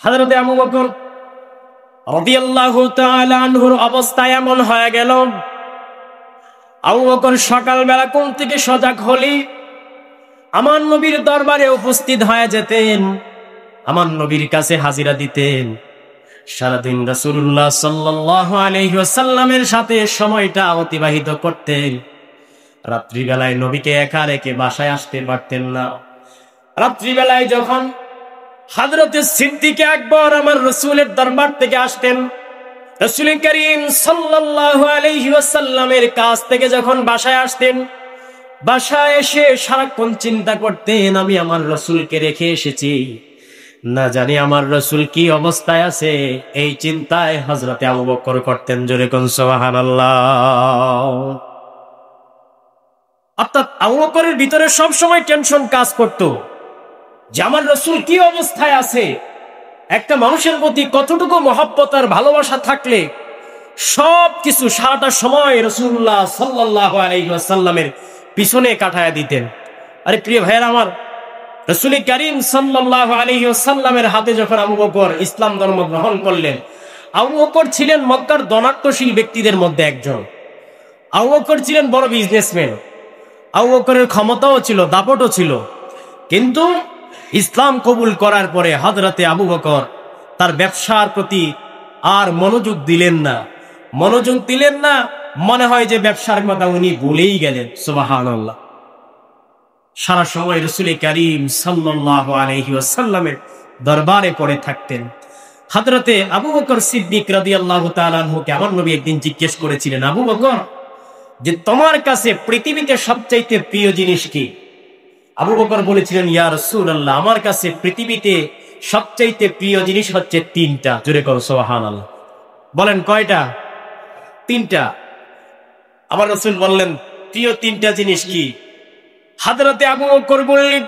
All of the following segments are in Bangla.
হযরত আবু বকর রাদিয়াল্লাহু তাআলা আনহুর অবস্থা এমন হয়ে গেল, আবু বকর সকালবেলা ঘুম থেকে সজাগ হলে আমার নবীর দরবারে উপস্থিত হয়ে যেতেন, আমার নবীর কাছে হাজিরা দিতেন। সারাদিন রাসূলুল্লাহ সাল্লাল্লাহু আলাইহি ওয়াসাল্লামের সাথে সময়টা অতিবাহিত করতেন। রাত্রিবেলায় নবীকে একা রেখে বাসায় আসতে পারতেন না। রাত্রিবেলায় যখন হযরত সিদ্দিক আকবর আমার রাসূলের দরবার থেকে আসতেন, রাসূল করিম সাল্লাল্লাহু আলাইহি ওয়াসাল্লামের কাছ থেকে যখন বাসায় আসতেন, বাসায় এসে সারাক্ষণ চিন্তা করতেন, আমি আমার রাসূলকে রেখে এসেছি, না জানি আমার রাসূল কি অবস্থায় আছে। এই চিন্তায় হযরত আবু বকর করতেন। জোরে কোন সুবহানাল্লাহ। অর্থাৎ আবু বকরের ভিতরে সব সময় টেনশন কাজ করত যে আমার রাসূল কি অবস্থায় আছে। একটা মানুষের প্রতি কতটুকু মহব্বত আর ভালোবাসা থাকলে সবকিছু সারাটা সময় রাসূলুল্লাহ সাল্লাল্লাহু আলাইহি ওয়াসাল্লামের পিছনে কাটায়া দিতেন। আরে প্রিয় ভাইয়েরা আমার, রাসূল করিম সাল্লাল্লাহু আলাইহি ওয়াসাল্লামের হাতে যখন আবু বকর ইসলাম ধর্ম গ্রহণ করলেন, আবু বকর ছিলেন মক্কার ধনাঢ্যশীল ব্যক্তিদের মধ্যে একজন। আবু বকর ছিলেন বড় বিজনেসম্যান। আবু বকরের ক্ষমতাও ছিল, দাপটও ছিল। কিন্তু ইসলাম কবুল করার পরে হযরতে আবু বকর তার ব্যবসার প্রতি আর মনোযোগ দিলেন না। মনে হয় যে ব্যবসার কথা উনি ভুলেই গেলেন। সুবহানাল্লাহ। সারা সময় রাসূল করিম সাল্লাল্লাহু আলাইহি ওয়াসাল্লামের দরবারে পড়ে থাকতেন। হযরতে আবু বকর সিদ্দিক রাদিয়াল্লাহু তাআলা আনহুকে আমার নবী একদিন জিজ্ঞেস করেছিলেন, আবু বকর, যে তোমার কাছে পৃথিবীতে সবচাইতে প্রিয় জিনিস কি? আবু বকর বলেছিলেন, ইয়া রাসূলুল্লাহ, আমার কাছে পৃথিবীতে সবচাইতে প্রিয় জিনিস হচ্ছে তিনটা। জোরে করো সুবহানাল্লাহ। বলেন কয়টা? তিনটা। আমার রাসূল বললেন, প্রিয় তিনটা জিনিস কি? হযরতে আবু বকর বললেন,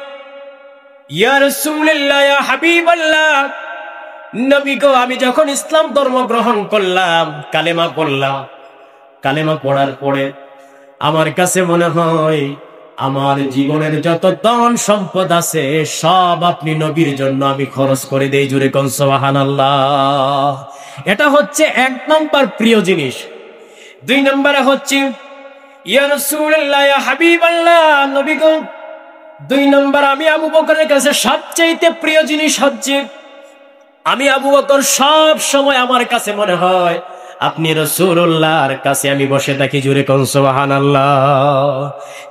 ইয়া রাসূলুল্লাহ, ইয়া হাবিবাল্লাহ, নবী গো, আমি যখন ইসলাম ধর্ম গ্রহণ করলাম, কালেমা পড়লাম, কালেমা পড়ার পরে আমার কাছে মনে হয় আমার জীবনের যত ধন সম্পদ আছে সব আপনি নবীর জন্য আমি খরচ করে দেই। জোরে কোন সুবহানাল্লাহ। এটা হচ্ছে এক নম্বর প্রিয় জিনিস। দুই নম্বরে হচ্ছে, ইয়া রাসূলুল্লাহ, ইয়া হাবিবাল্লাহ, নবী গো, দুই নম্বর আমি আবু বকরের কাছে সবচেয়ে প্রিয় জিনিস হচ্ছে, আমি আবু বকর সব সময় আমার কাছে মনে হয় আপনি রাসূলুল্লাহর কাছে আমি বসে থাকি। জোরে কোন সুবহানাল্লাহ।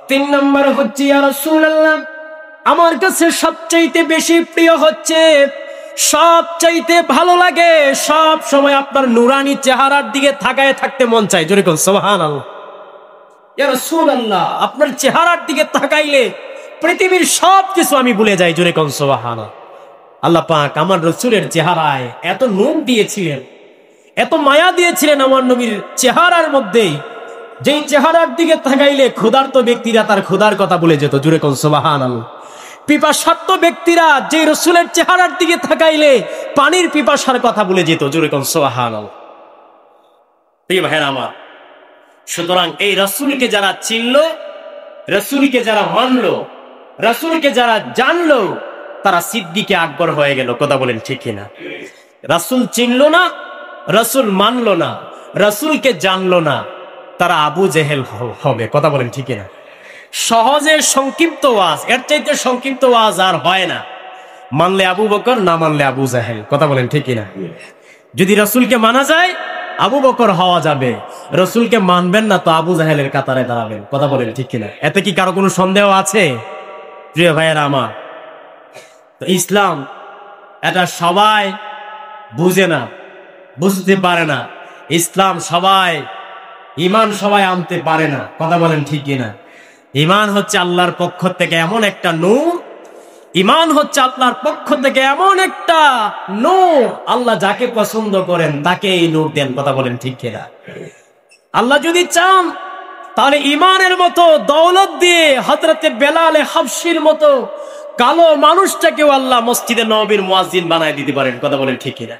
তিন নম্বর হচ্ছে, ইয়া রাসূলুল্লাহ, আমার কাছে সবচাইতে বেশি প্রিয় হচ্ছে, সবচাইতে ভালো লাগে, সব সময় আপনার নুরানি চেহারার দিকে তাকায় থাকতে মন চায়। জোরে কোন সুবহানাল্লাহ। ইয়া রাসূলুল্লাহ, আপনার চেহারার দিকে তাকাইলে পৃথিবীর সবকিছু আমি ভুলে যাই। জোরে কোন সুবহানাল্লাহ। আল্লাহ পাক আমার রাসূলের চেহারায় এত নূর দিয়েছিলেন, এত মায়া দিয়েছিলেন আমার নবীর চেহারার মধ্যে, যেই চেহারার দিকে তাকাইলে ক্ষুধার্ত ব্যক্তিরা তার ক্ষুধার কথা ভুলে যেত। জোরে কোন সুবহানাল্লাহ। পিপাসার্ত ব্যক্তিরা যে রাসূলের চেহারার দিকে তাকাইলে পানির পিপাসার কথা ভুলে যেত। জোরে কোন সুবহানাল্লাহ। প্রিয় ভাইরা আমার, সুতরাং এই রাসূলকে যারা চিনল, রাসূলকে যারা মানল, রাসূলকে যারা জানলো, তারা সিদ্দিকে আকবর হয়ে গেল। কথা বলেন ঠিক কিনা? রাসূল চিনল না, রাসূল মানল না, রাসূলকে জানলো না, তারা আবু জেহেল হবে। কথা বলেন ঠিক কিনা? সহজে সংক্ষিপ্ত ওয়াজ, এর চাইতে সংক্ষিপ্ত ওয়াজ আর হয় না। মানলে আবু বকর, না মানলে আবু জেহেল। কথা বলেন ঠিক কিনা? যদি রাসূলকে মানা যায় আবু বকর হওয়া যাবে, রাসূলকে মানবেন না তো আবু জেহেলের কাতারে দাঁড়াবেন। কথা বলেন ঠিক কিনা? এতে কি কারো কোনো সন্দেহ আছে? প্রিয় ভাইয়েরা আমার, তো ইসলাম এটা সবাই বুঝে না, বুঝতে পারে না। ইসলাম সবাই, ঈমান সবাই আনতে পারে না। কথা বলেন ঠিক কিনা? ঈমান হচ্ছে আল্লাহর পক্ষ থেকে এমন একটা নূর, ঈমান হচ্ছে আল্লাহর পক্ষ থেকে এমন একটা নূর, আল্লাহ যাকে পছন্দ করেন তাকে এই নূর দেন। কথা বলেন ঠিক কিনা? আল্লাহ যদি চান তাহলে ঈমানের মতো দৌলত দিয়ে হযরতে বেলাল হাবশির মতো কালো মানুষটাকেও আল্লাহ মসজিদে নববীর মুয়াজ্জিন বানায় দিতে পারেন। কথা বলেন ঠিক কিনা?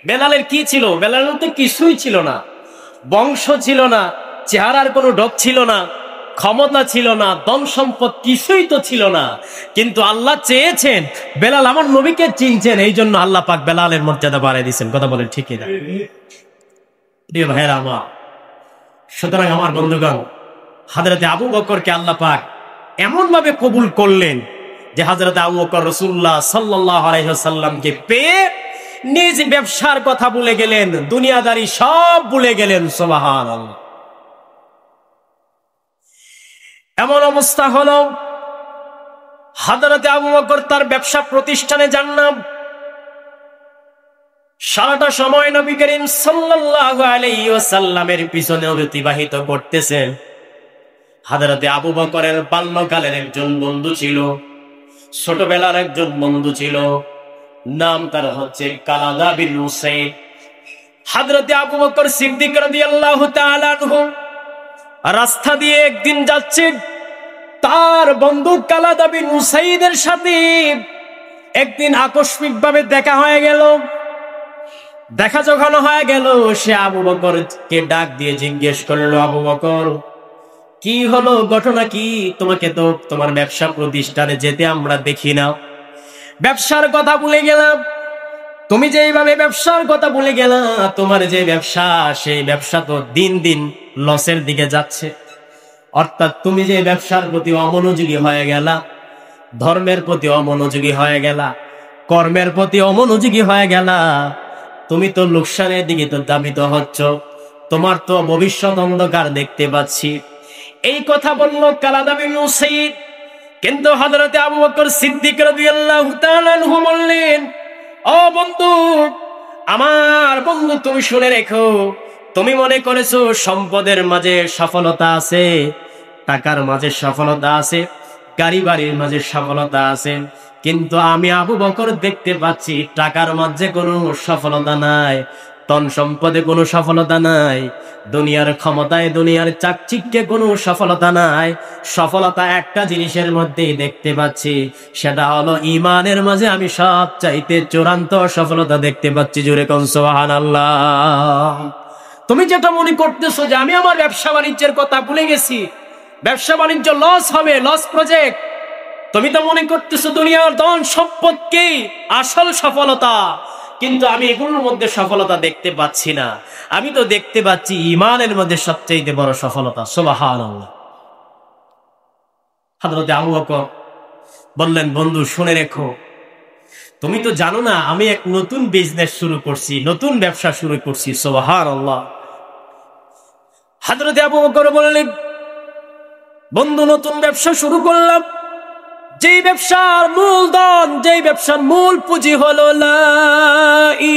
বেলালের কি ছিল? বেলালের তো কিছুই ছিল না, বংশ ছিল না, চেহারার কোনো ঢোক ছিল না, ক্ষমতা ছিল না, ধন সম্পদ কিছুই তো ছিল না, কিন্তু আল্লাহ চেয়েছেন বেলাল আমার নবীকে চিনছেন, এই জন্য আল্লাহ পাক বেলালের মর্যাদা বাড়ায় দিয়েছেন। কথা বলেন ঠিক না? প্রিয় ভাইরা আমার, সুতরাং আমার বন্ধুগণ, হযরতে আবু বকরকে আল্লাহ পাক এমন ভাবে কবুল করলেন যে হযরতে আবু বকর রাসূলুল্লাহ সাল্লাল্লাহু আলাইহি ওয়াসাল্লামকে পেয়ে নিজ ব্যবসার কথা ভুলে গেলেন, দুনিয়াদারি সব ভুলে গেলেন। সুবহানাল্লাহ। এমন অবস্থা হলো হযরতে আবু বকর তার ব্যবসা প্রতিষ্ঠানে যান না। সারাটা সময় নবী করিম সাল্লাল্লাহু আলাইহি ওয়াসাল্লামের পিছনে অতিবাহিত করতেছেন। হযরতে আবু বকরের বাল্যকালের একজন বন্ধু ছিল, ছোটবেলার একজন বন্ধু ছিল, নাম তার হচ্ছে কালাদা বিন হুসাইন। হযরতে আবু বকর সিদ্দিক রাদিয়াল্লাহু তাআলা আনহু রাস্তা দিয়ে একদিন যাচ্ছে, তার বন্ধু কালাদা বিন হুসাইনের সাথে একদিন আকস্মিকভাবে দেখা হয়ে গেল। দেখা যখন হয়ে গেল, সে আবু বকরকে ডাক দিয়ে জিজ্ঞেস করলো, আবু বকর কি হলো, ঘটনা কি? তোমাকে তো তোমার ব্যবসা প্রতিষ্ঠানে যেতে আমরা দেখি না, ব্যবসার কথা ভুলে গেলাম। তুমি যে এইভাবে ব্যবসার কথা ভুলে গেলা, তোমার যে ব্যবসা, সেই ব্যবসা তো দিন দিন লসের দিকে যাচ্ছে। অর্থাৎ তুমি যে ব্যবসার প্রতি অমনোযোগী হয়ে গেলা, ধর্মের প্রতি অমনোযোগী হয়ে গেলা, কর্মের প্রতি অমনোযোগী হয়ে গেলা, তুমি তো লোকসানের দিকে তো ধাবিত হচ্ছ, তোমার তো ভবিষ্যৎ অন্ধকার দেখতে পাচ্ছি। এই কথা বলল কালাদা বিন হুসাইন। কিন্তু হযরতে আবু বকর সিদ্দিক রাদিয়াল্লাহু তাআলা আনহু বললেন, ও বন্ধু, আমার বন্ধু, তুমি শুনে রেখো, তুমি মনে করেছো সম্পদের মাঝে সফলতা আছে, টাকার মাঝে সফলতা আছে, গাড়ি বাড়ির মাঝে সফলতা আছে, কিন্তু আমি আবু বকর দেখতে পাচ্ছি টাকার মাঝে কোনো সফলতা নাই, ধন সম্পদে কোনো সফলতা নাই, দুনিয়ার ক্ষমতায়, দুনিয়ার চাকচিক্যে কোনো সফলতা নাই। সফলতা একটা জিনিসের মধ্যেই দেখতে পাচ্ছি, সেটা হলো ঈমানের মাঝে আমি সব চাইতে চূড়ান্ত সফলতা দেখতে পাচ্ছি। জোরে কোন সুবহানাল্লাহ। তুমি যেটা মনে করতেছো যে আমি আমার ব্যবসা বাণিজ্যের কথা ভুলে গেছি, ব্যবসা বাণিজ্য লস হবে, লস প্রজেক্ট, তুমি তো মনে করতেছো দুনিয়ার ধন সম্পদকে আসল সফলতা, কিন্তু আমি এগুলোর মধ্যে সফলতা দেখতে পাচ্ছি না। আমি তো দেখতে পাচ্ছি ঈমানের মধ্যে সবচেয়ে বড় সফলতা। সুবহানাল্লাহ। হযরতে আবু বকর বললেন, বন্ধু শুনে রেখো, তুমি তো জানো না আমি এক নতুন বিজনেস শুরু করছি, নতুন ব্যবসা শুরু করছি। সুবহানাল্লাহ। হযরতে আবু বকর বললেন, বন্ধু নতুন ব্যবসা শুরু করলাম, যেই ব্যবসার মূলধন, যেই ব্যবসার মূল পুঁজি হলো লা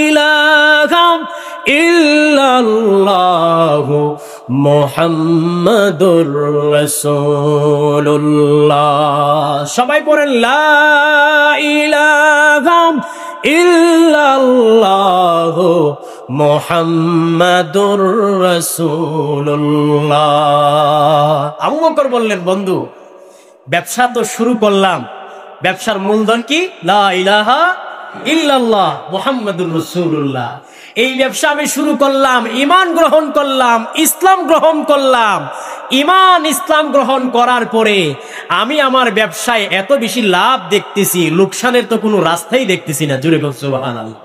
ইলাহা ইল্লাল্লাহু মুহাম্মাদুর রাসূলুল্লাহ। সবাই পড়েন লা ইলাহা ইল্লাল্লাহু মুহাম্মাদুর রাসূলুল্লাহ। আবু বকর বললেন, বন্ধু ব্যবসা তো শুরু করলাম, ব্যবসার মূলধন কি? লা ইলাহা ইল্লাল্লাহ মুহাম্মাদুর রাসূলুল্লাহ। এই ব্যবসা আমি শুরু করলাম, ঈমান গ্রহণ করলাম, ইসলাম গ্রহণ করলাম। ঈমান ইসলাম গ্রহণ করার পরে আমি আমার ব্যবসায় এত বেশি লাভ দেখতেছি, লোকসানের তো কোনো রাস্তাই দেখতেছি না। জোরে বল সুবহানাল্লাহ।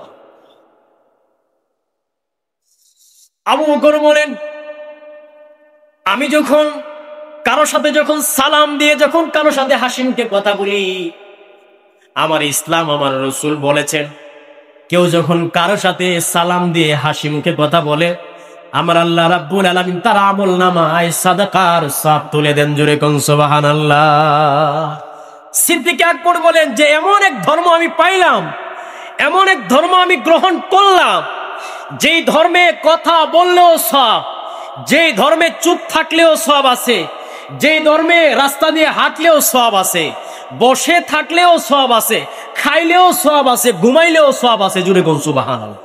আবু বকর বলেন, আমি যখন কারো সাথে যখন সালাম দিয়ে যখন কারো সাথে হাসি মুখে কথা বলি, আমার ইসলাম, আমার রাসূল বলেছেন, কেউ যখন কারো সাথে সালাম দিয়ে হাসি মুখে কথা বলে, আমার আল্লাহ রাব্বুল আলামিন তার আমলনামায় সাদাকার সওয়াব তুলে দেন। জোরে কোন সুবহানাল্লাহ। সিদ্দিক আকবর বলেন যে এমন এক ধর্ম আমি পাইলাম, এমন এক ধর্ম আমি গ্রহণ করলাম, যেই ধর্মে কথা বললেও সওয়াব, যেই ধর্মে চুপ থাকলেও সওয়াব আছে, যেই ধর্মে রাস্তা দিয়ে হাঁটলেও সওয়াব আছে, বসে থাকলেও সওয়াব আছে, খাইলেও সওয়াব আছে, ঘুমাইলেও সওয়াব আছে। জুড়ে কোন সুবহানাল্লাহ।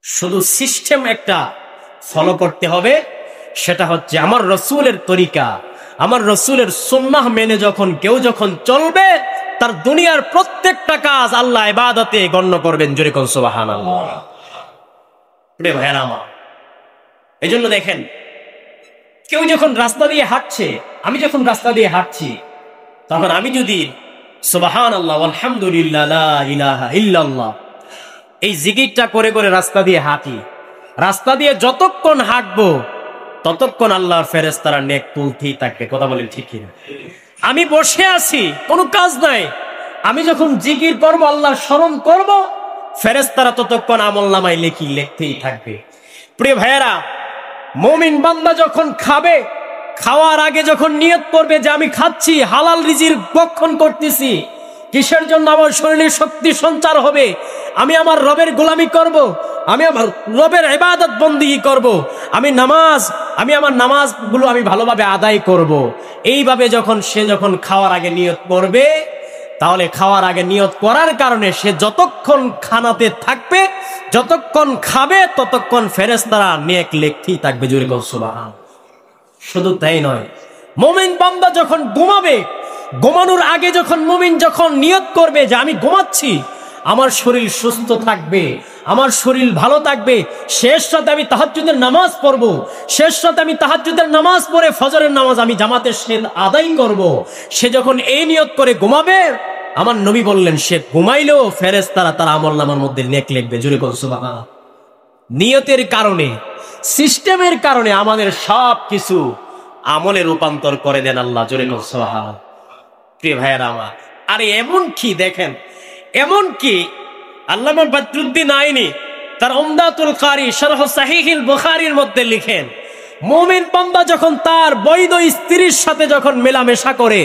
শুধু সিস্টেম একটা ফলো করতে হবে, সেটা হচ্ছে আমার রাসূলের তরিকা, আমার রাসূলের সুন্নাহ মেনে কেউ যখন চলবে, তার দুনিয়ার প্রত্যেকটা কাজ আল্লাহ ইবাদতে গণ্য করবেন। জোরে কোন সুবহানাল্লাহ। প্রিয় ভাইরা আমার, এই জন্য দেখেন কেউ যখন রাস্তা দিয়ে হাঁটছে, আমি যখন রাস্তা দিয়ে হাঁটছি, তখন আমি যদি সুবহানাল্লাহ আলহামদুলিল্লাহ লা ইলাহা ইল্লাল্লাহ এই জিকিরটা করে করে রাস্তা দিয়ে হাঁটি, রাস্তা দিয়ে যতক্ষণ হাঁটবো ততক্ষণ আল্লাহর ফেরেশতারা নেক তুলতেই থাকবে। কথা বলেন ঠিক কিনা? আমি বসে আছি, কোনো কাজ নাই, আমি যখন জিকির করব, আল্লাহর স্মরণ করব, ফেরেশতারা ততক্ষণ আমলনামায় লিখতেই থাকবে। প্রিয় ভাইয়েরা, মুমিন বান্দা যখন খাবে, খাওয়ার আগে যখন নিয়ত করবে যে আমি খাচ্ছি, হালাল রিজিক ভক্ষণ করতেছি, কিসের জন্য? আমার শরীরে শক্তি সঞ্চার হবে, আমি আমার রবের গোলামি করব, আমি আমার রবের ইবাদত বন্দেগী করব, আমি আমার নামাজগুলো আমি ভালোভাবে আদায় করব। এইভাবে সে যখন খাওয়ার আগে নিয়ত করবে, তাহলে খাওয়ার আগে নিয়ত করার কারণে সে যতক্ষণ খানাতে থাকবে, যতক্ষণ খাবে, ততক্ষণ ফেরেশতারা নেক লিখতেই থাকবে। জোরে বল সুবহান। শুধু তাই নয়, মুমিন বান্দা যখন ঘুমাবে, ঘুমানোর আগে যখন মুমিন যখন নিয়ত করবে যে আমি ঘুমাচ্ছি, আমার শরীর সুস্থ থাকবে, আমার শরীর ভালো থাকবে, শেষ রাতে আমি তাহাজ্জুদের নামাজ পড়ব, শেষ রাতে আমি তাহাজ্জুদের নামাজ পড়ে ফজরের নামাজ আমি জামাতের সাথে আদায় করব, সে যখন এই নিয়ত করে ঘুমাবে, আমার নবী বললেন সে ঘুমাইলেও ফেরেশতারা তার আমলনামার মধ্যে নেক লিখবে। জোরে বল সুবহানাল্লাহ। নিয়তের কারণে, সিস্টেমের কারণে আমাদের সব কিছু আমলে রূপান্তর করে দেন আল্লাহ। জোরে বল সুবহানাল্লাহ। প্রিয় ভাইয়েরা আমার, আরে এমন কি দেখেন, এমন কি আল্লামা বদরুদ্দিন আইনি তার উমদাতুল কারি শরহ সাহিহুল বুখারীর মধ্যে লিখেন, মুমিন বান্দা যখন তার বৈধ স্ত্রীর সাথে যখন মেলামেশা করে,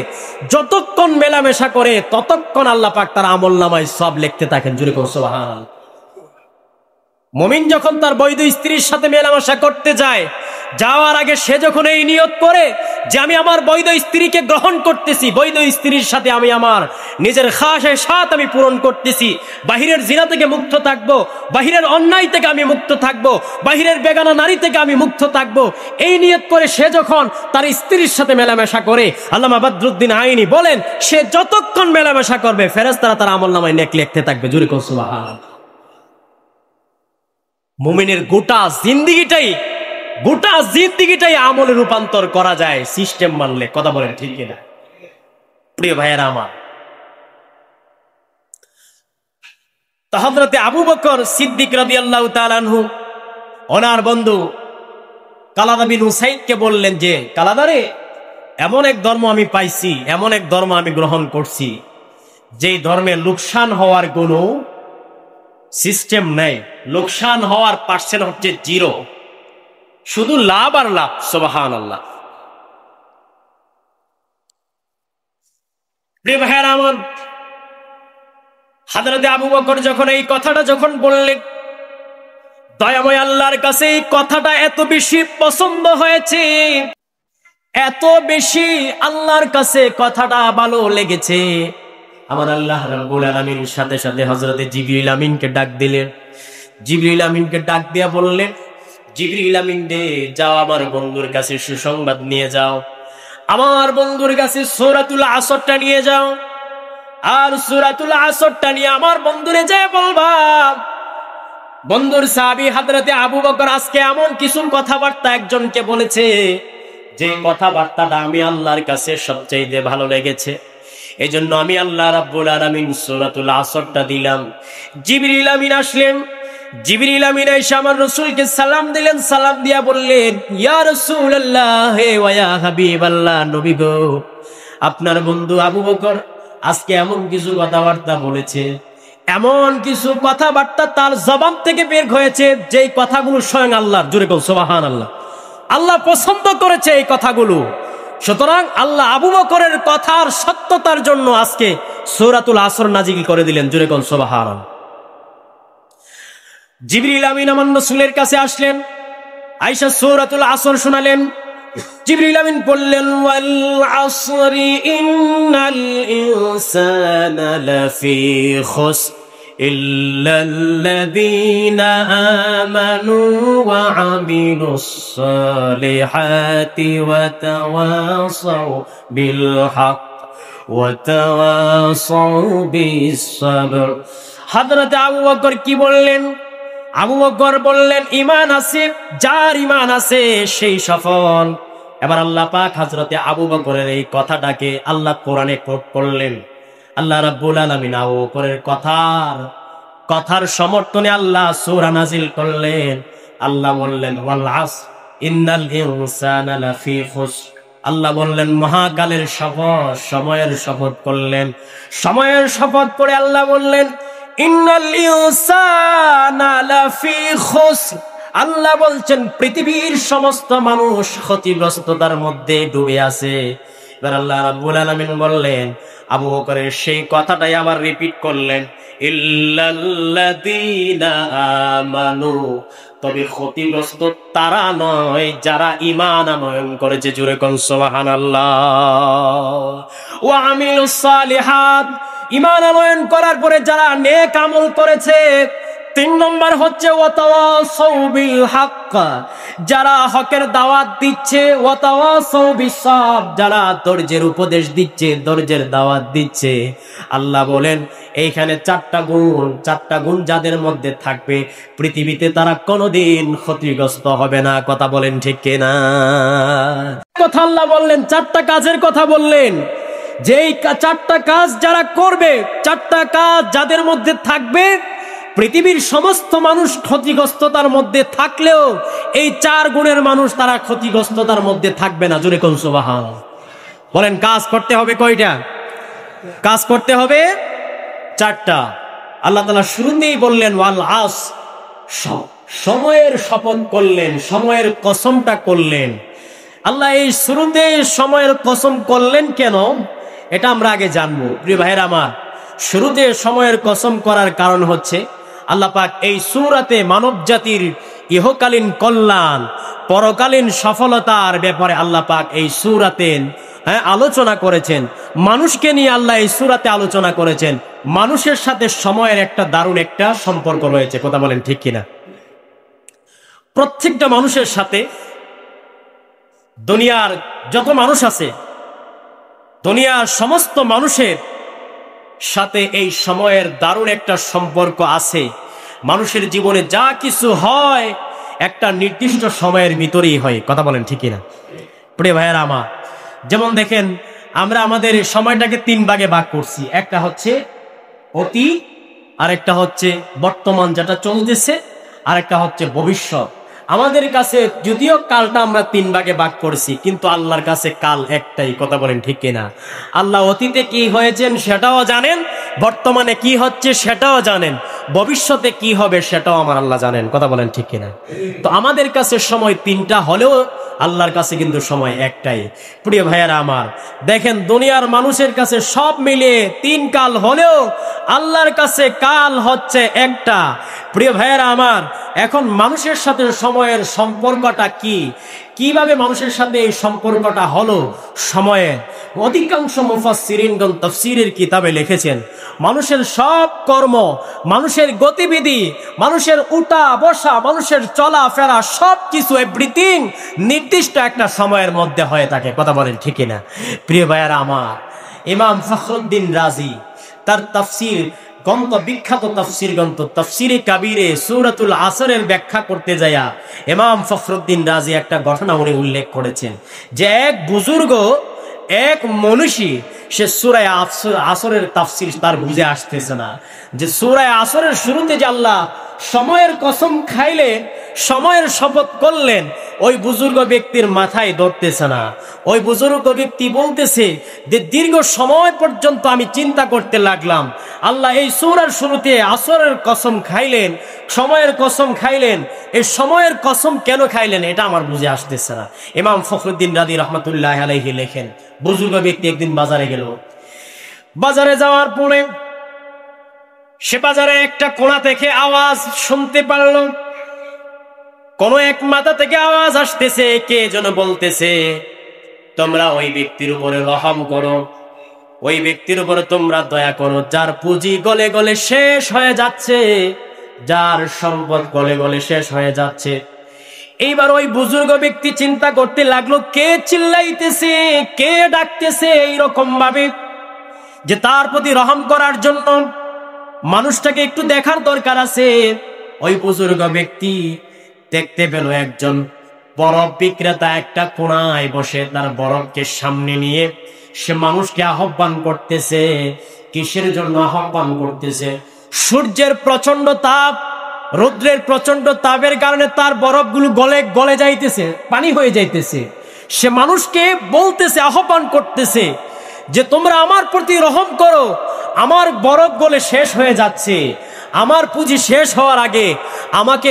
যতক্ষণ মেলামেশা করে ততক্ষণ আল্লাহ পাক তার আমলনামায় সব লিখতে থাকেন। জোরে বল সুবহানাল্লাহ। মুমিন যখন তার বৈধ স্ত্রীর সাথে মেলামেশা করতে যায়, যাওয়ার আগে সে যখন এই নিয়ত করে যে আমি আমার বৈধ স্ত্রীকে গ্রহণ করতেছি, বৈধ স্ত্রীর সাথে আমি আমার নিজের খায়েশাত আমি পূরণ করতেছি, বাহিরের জিনা থেকে মুক্ত থাকবো, বাহিরের অন্যায় থেকে আমি মুক্ত থাকবো, বাহিরের বেগানা নারী থেকে আমি মুক্ত থাকবো, এই নিয়ত করে সে যখন তার স্ত্রীর সাথে মেলামেশা করে, আল্লামা বদরুদ্দিন আইনি বলেন সে যতক্ষণ মেলামেশা করবে ফেরেশতারা তার আমলনামায় নেক লিখতে থাকবে। জোরে বল সুবহানাল্লাহ। মুমিনের গোটা জিন্দেগিটাই আমলে রূপান্তর করা যায় সিস্টেম মানলে। কথা বলেন ঠিক কিনা? প্রিয় ভাইয়েরা আমার, হযরতে আবু বকর সিদ্দিক রাদিয়াল্লাহু তাআলা আনহু ওনার বন্ধু কালাদা বিন উসাইদকে বললেন যে কালাদারে, এমন এক ধর্ম আমি পাইছি, এমন এক ধর্ম আমি গ্রহণ করছি, যেই ধর্মে লোকসান হওয়ার কোনো সিস্টেম নেই, লোকসান হওয়ার পার্সেন্ট হচ্ছে 0, শুধু লাভ আর লাভ। সুবহানাল্লাহ। প্রিয় ভাইয়েরা আমার, হযরতে আবু বকর যখন এই কথাটা যখন বললেন, দয়াময় আল্লাহর কাছে এই কথাটা এত বেশি পছন্দ হয়েছে, এত বেশি আল্লাহর কাছে কথাটা ভালো লেগেছে, আমার আল্লাহ রাব্বুল আলামিন সাথে সাথে হযরতে জিবরিল আমিনকে ডাক দিলেন। জিবরিল আমিনকে ডাক দিয়া বললেন, জিবরিল আমিন রে, যাও আমার বন্ধুর কাছে সুসংবাদ নিয়ে যাও, আমার বন্ধুর কাছে সূরাতুল আসরটা নিয়ে যাও, আর সূরাতুল আসরটা নিয়ে আমার বন্ধুরে যায় বলবা, বন্ধুর সাহাবী হযরতে আবু বকর আজকে এমন কিছু কথাবার্তা একজনকে বলেছে, যে কথাবার্তাটা আমি আল্লাহর কাছে সবচেয়ে ভালো লেগেছে, এজন্য আমি আল্লাহ রাব্বুল আলামিন সূরাতুল আসরটা দিলাম। জিবরিল আমিন আসলেন, জিবরিল আমিন এসে আমার রাসূলকে সালাম দিলেন, সালাম দিয়া বললেন, ইয়া রাসূলুল্লাহ ওয়া ইয়া হাবিবাল্লাহ, নবী গো, আপনার বন্ধু আবু বকর আজকে এমন কিছু কথাবার্তা বলেছে, এমন কিছু কথাবার্তা তার জবান থেকে বের হয়েছে, যেই কথাগুলো স্বয়ং আল্লাহর। জোরে বল সুবহানাল্লাহ। আল্লাহ পছন্দ করেছে এই কথাগুলো। সুতরাং আল্লাহ আবু বকরের কথার সত্যতার জন্য আজকে সূরাতুল আসর নাজিল করে দিলেন। জোরে বল সুবহানাল্লাহ। জিবরিল আমিন আমার রাসূলের কাছে আসলেন, আয়েশা সূরাতুল আসর শোনালেন। জিবরিল আমিন বললেন, ওয়াল আসরি ইন্নাল ইনসানা লাফি খুসর ইল্লাল্লাযীনা আমানু ওয়া আমিলুস সালিহাতি ওয়া তাওয়াসাউ বিল হক ওয়া তাওয়াসাউ বিস সাবর। হযরত আবু বকর কি বললেন? আবু বকর বললেন, ঈমান আছে, যার ঈমান আছে সেই সফল। এবার আল্লাহ পাক হযরতে আবু বকরের এই কথাটাকে আল্লাহ কোরআনে কোট করলেন। আল্লাহ রাব্বুল আলামিন আবু বকরের কথার সমর্থনে আল্লাহ সূরা নাজিল করলেন। আল্লাহ বললেন ওয়াল আসর ইন্নাল ইনসানা লাফি খুসর। আল্লাহ বললেন মহাকালের শপথ, সময়ের শপথ করলেন। সময়ের শপথ করে আল্লাহ বললেন ইন্নাল ইনসানা লাফি খুসর। আল্লাহ বলছেন পৃথিবীর সমস্ত মানুষ ক্ষতিগ্রস্ততার মধ্যে ডুবে আছে। এবার আল্লাহ রাব্বুল আলামিন বললেন, আবু বকরের সেই কথাটাই আবার রিপিট করলেন, ইল্লাল্লাযীনা আমানু, তবে ক্ষতিগ্রস্ত তারা নয় যারা ঈমান আনয়ন করেছে। জোরে কোন সুবহানাল্লাহ। ওয়া আমিলুস সালিহাত, ঈমান আনয়ন করার পরে যারা নেক আমল করেছে। 3 নম্বর হচ্ছে ওয়াতাওয়াসাউ বিল হক, যারা হকের দাওয়াত দিচ্ছে। ওয়াতাওয়াসাউ বিস সাবর, যারা ধৈর্যের উপদেশ দিচ্ছে, ধৈর্যের দাওয়াত দিচ্ছে। আল্লাহ বলেন এইখানে 4টা গুণ যাদের মধ্যে থাকবে পৃথিবীতে তারা কোনোদিন ক্ষতিগ্রস্ত হবে না। কথা বলেন ঠিক কিনা? কথা আল্লাহ বললেন, 4টা কাজের কথা বললেন, যে এই 4টা কাজ যারা করবে, 4টা কাজ যাদের মধ্যে থাকবে, পৃথিবীর সমস্ত মানুষ ক্ষতিগ্রস্ততার মধ্যে থাকলেও এই 4 গুণের মানুষ তারা ক্ষতিগ্রস্ততার মধ্যে থাকবে না। জোরে কোন সুবহানাল্লাহ। বলেন কাজ করতে হবে কয়টা? কাজ করতে হবে 4টা। আল্লাহ তাআলা শুরুতেই বললেন ওয়াল আসর, সময়ের শপথ করলেন, সময়ের কসমটা করলেন। আল্লাহ এই শুরুতে সময়ের কসম করলেন কেন, এটা আমরা আগে জানবো। প্রিয় ভাইরা আমার, শুরুতে সময়ের কসম করার কারণ হচ্ছে আল্লাহ পাক এই সূরাতে মানব জাতির ইহকালীন কল্যাণ, পরকালীন সফলতার ব্যাপারে আল্লাহ পাক এই সূরাতে আলোচনা করেছেন। মানুষকে নিয়ে আল্লাহ এই সূরাতে আলোচনা করেছেন। মানুষের সাথে সময়ের একটা দারুণ একটা সম্পর্ক রয়েছে। কথা বলেন ঠিক কিনা? প্রত্যেকটা মানুষের সাথে, দুনিয়ার যত মানুষ আছে, দুনিয়ার সমস্ত মানুষের সাথে এই সময়ের দারুণ একটা সম্পর্ক আছে। মানুষের জীবনে যা কিছু হয় একটা নির্দিষ্ট সময়ের ভিতরেই হয়। কথা বলেন ঠিক কিনা? প্রিয় ভাইয়েরা আমার, যেমন দেখেন আমরা আমাদের সময়টাকে 3 ভাগে ভাগ করছি। একটা হচ্ছে অতীত, আরেকটা হচ্ছে বর্তমান যেটা চলতেছে, আরেকটা হচ্ছে ভবিষ্যৎ। আমাদের কাছে যদিও কালটা আমরা 3 ভাগে ভাগ করেছি, কিন্তু আল্লাহর কাছে কাল একটাই। কথা বলেন ঠিক কিনা? আল্লাহ অতীতে কি হয়েছেন সেটাও জানেন, বর্তমানে কি হচ্ছে সেটাও জানেন, ভবিষ্যতে কি হবে সেটাও আমার আল্লাহ জানেন। কথা বলেন ঠিক কিনা? তো আমাদের কাছে সময় 3টা হলেও আল্লাহর কাছে কিন্তু সময় একটাই। প্রিয় ভাইয়েরা আমার, দেখেন দুনিয়ার মানুষের কাছে সব মিলিয়ে 3 কাল হলেও আল্লাহর কাছে কাল হচ্ছে একটা। প্রিয় ভাইয়েরা আমার, এখন মানুষের সাথে সময়ের সম্পর্কটা কি, কিভাবে মানুষের সাথে এই সম্পর্কটা হলো সময়ের? অধিকাংশ মুফাসসিরিনগণ তাফসীরের কিতাবে লিখেছেন মানুষের সব কর্ম, মানুষের গতিবিধি, মানুষের উঠা বসা, মানুষের চলাফেরা সবকিছু এভরিথিং নির্দিষ্ট একটা সময়ের মধ্যে হয়ে থাকে। কথা বলেন ঠিক কিনা? প্রিয় ভাইয়ারা আমার, ইমাম ফখরুদ্দীন রাজি তার তাফসীর বিখ্যাত তাফসীর গ্রন্থ তাফসীরে কাবীরে সূরাতুল আসরের ব্যাখ্যা করতে যায়া ইমাম ফখরুদ্দীন রাজি একটা ঘটনা উনি উল্লেখ করেছেন যে এক বুজুর্গ, এক মনীষী, সে সূরা আসরের তাফসীর তার বুঝে আসতেছে না যে সূরা আসরের শুরুতে যে আল্লাহ সময়ের কসম খাইলেন, সময়ের শপথ করলেন, ওই বুজুর্গ ব্যক্তির মাথায় ধরতেছে না। ওই বুজুর্গ ব্যক্তি বলতেছে যে দীর্ঘ সময় পর্যন্ত আমি চিন্তা করতে লাগলাম, আল্লাহ এই সূরার শুরুতে আসরের কসম খাইলেন, সময়ের কসম খাইলেন, এই সময়ের কসম কেন খাইলেন এটা আমার বুঝে আসতেছে না। ইমাম ফখরুদ্দীন রাজি রহমাতুল্লাহ আলাইহি লেখেন, বুজুর্গ ব্যক্তি একদিন বাজারে গেল। বাজারে যাওয়ার পরে সে বাজারে একটা কোণা থেকে আওয়াজ শুনতে পারল। কোন এক মাথা থেকে আওয়াজ আসতেছে, কে যেন বলতেছে, তোমরা ওই ব্যক্তির উপরে রহম করো, ওই ব্যক্তির উপরে তোমরা দয়া করো যার পুঁজি গলে গলে শেষ হয়ে যাচ্ছে, যার সম্পদ গলে গলে শেষ হয়ে যাচ্ছে। এইবার ওই বুজুর্গ ব্যক্তি চিন্তা করতে লাগলো, কে চিল্লাইতেছে, কে ডাকতেছে এইরকম ভাবে, যে তার প্রতি রহম করার জন্য মানুষটাকে একটু দেখার দরকার আছে। ওই বুজুর্গ ব্যক্তি দেখতে পেল একজন বরফ বিক্রেতা একটা কোণায় বসে তার বরফকে সামনে নিয়ে সে মানুষকে আহ্বান করতেছে। কিসের জন্য আহ্বান করতেছে? সূর্যের প্রচন্ড তাপ, রৌদ্রের প্রচন্ড তাপের কারণে তার বরফগুলো গলে গলে যাইতেছে, পানি হয়ে যাইতেছে। সে মানুষকে বলতেছে, আহ্বান করতেছে যে তোমরা আমার প্রতি রহম করো, আমার বরফ গলে শেষ হয়ে যাচ্ছে, আমার পুঁজি শেষ হওয়ার আগে আমাকে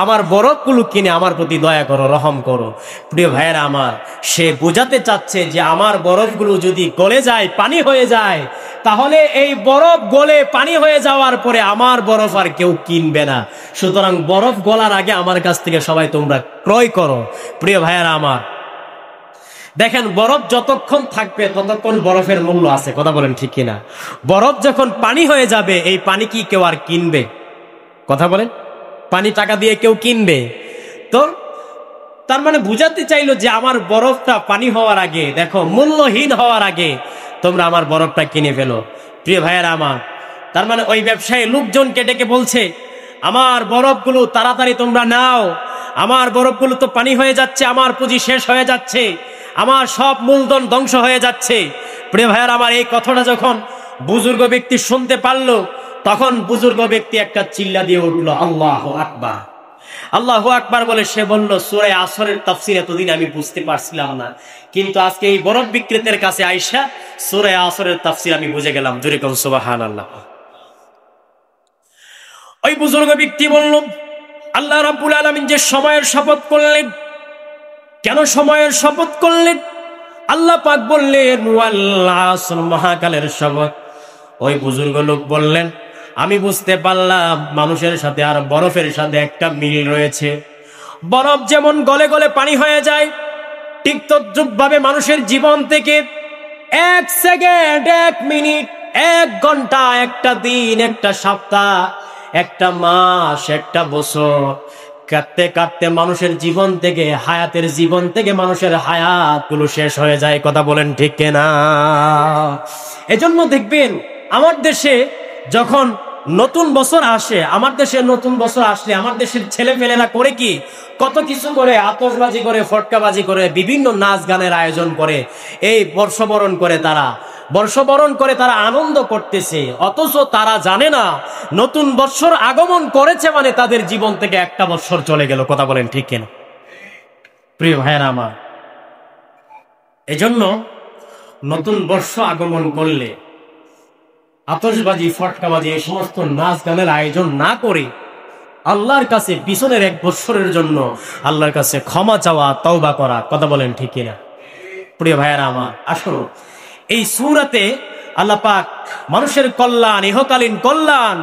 আমার বরফগুলো কিনে আমার প্রতি দয়া করো, রহম করো। প্রিয় ভাইয়েরা আমার, সে বোঝাতে চাচ্ছে যে আমার বরফগুলো যদি গলে যায়, পানি হয়ে যায়, তাহলে এই বরফ গলে পানি হয়ে যাওয়ার পরে আমার বরফ আর কেউ কিনবে না। সুতরাং বরফ গলার আগে আমার কাছ থেকে সবাই তোমরা ক্রয় করো। প্রিয় ভাইয়েরা আমার, দেখেন বরফ যতক্ষণ থাকবে ততক্ষণ বরফের মূল্য আছে, কথা বলেন ঠিক কিনা? বরফ যখন পানি হয়ে যাবে, এই পানি কি কেউ আর কিনবে? কথা বলেন, পানি টাকা দিয়ে কেউ কিনবে? তো তার মানে বুঝাতে চাইলো যে আমার বরফটা পানি হওয়ার আগে, দেখো মূল্যহীন হওয়ার আগে তোমরা আমার বরফটা কিনে ফেলো। প্রিয় ভাইয়েরা আমার, তার মানে ওই ব্যবসায়ী লোকজনকে ডেকে বলছে আমার বরফগুলো তাড়াতাড়ি তোমরা নাও, আমার বরফগুলো তো পানি হয়ে যাচ্ছে, আমার পুঁজি শেষ হয়ে যাচ্ছে, আমার সব মূলধন ধ্বংস হয়ে যাচ্ছে। প্রিয় ভাইয়েরা আমার, এই কথাটা যখন বুজুর্গ ব্যক্তি শুনতে পারলো, তখন বুজুর্গ ব্যক্তি একটা চিল্লা দিয়ে উঠলো, আল্লাহু আকবার। আল্লাহু আকবার বলে সে বলল, সূরা আসরের তাফসীর এতদিন আমি বুঝতে পারছিলাম না, কিন্তু আজকে এই বরফ বিক্রেতার কাছে আইসা সূরা আসরের তাফসীর আমি বুঝে গেলাম। জোরে কোন সুবহানাল্লাহ। ওই বুজুর্গ ব্যক্তি বলল, আল্লাহ রাব্বুল আলামিন যে সময়ের শপথ করলেন, কেন সময়ের শপথ করলেন? আল্লাহ পাক বললেন ওয়াল আসর, মহাকালের শপথ। ওই বুজুর্গ লোক বললেন, আমি বুঝতে পারলাম মানুষের সাথে আর বরফের সাথে একটা মিল রয়েছে। বরফ যেমন গলে গলে পানি হয়ে যায়, ঠিক তদ্রূপভাবে মানুষের জীবন থেকে 1 সেকেন্ড, 1 মিনিট, 1 ঘন্টা, একটা দিন, একটা সপ্তাহ, একটা মাস, একটা বছর কাটতে কাটতে মানুষের জীবন থেকে, হায়াতের জীবন থেকে মানুষের হায়াত গুলো শেষ হয়ে যায়। কথা বলেন ঠিক কিনা? এজন্য দেখবেন আমার দেশে যখন নতুন বছর আসে, আমার দেশের নতুন বছর আসলে আমার দেশের ছেলেপেলেরা করে কি, কত কিছু করে, আতশবাজি করে, ফটকাবাজি করে, বিভিন্ন নাচ গানের আয়োজন করে, এই বর্ষবরণ করে তারা আনন্দ করতেছে। অথচ তারা জানে না নতুন বৎসর আগমন করেছে মানে তাদের জীবন থেকে একটা বৎসর চলে গেল। কথা বলেন ঠিক কিনা? প্রিয় ভাইয়েরা আমার, এজন্য নতুন বর্ষ আগমন করলে আতশবাজি, ফটকাবাজি, এই সমস্ত নাচ গানের আয়োজন না করে আল্লাহর কাছে পিছনের 1 বৎসরের জন্য আল্লাহর কাছে ক্ষমা চাওয়া, তওবা করা। কথা বলেন ঠিক কিনা? প্রিয় ভাইয়েরা আমার, আসলে এই সূরাতে আল্লাহ পাক মানুষের কল্যাণ, ইহকালীন কল্যাণ,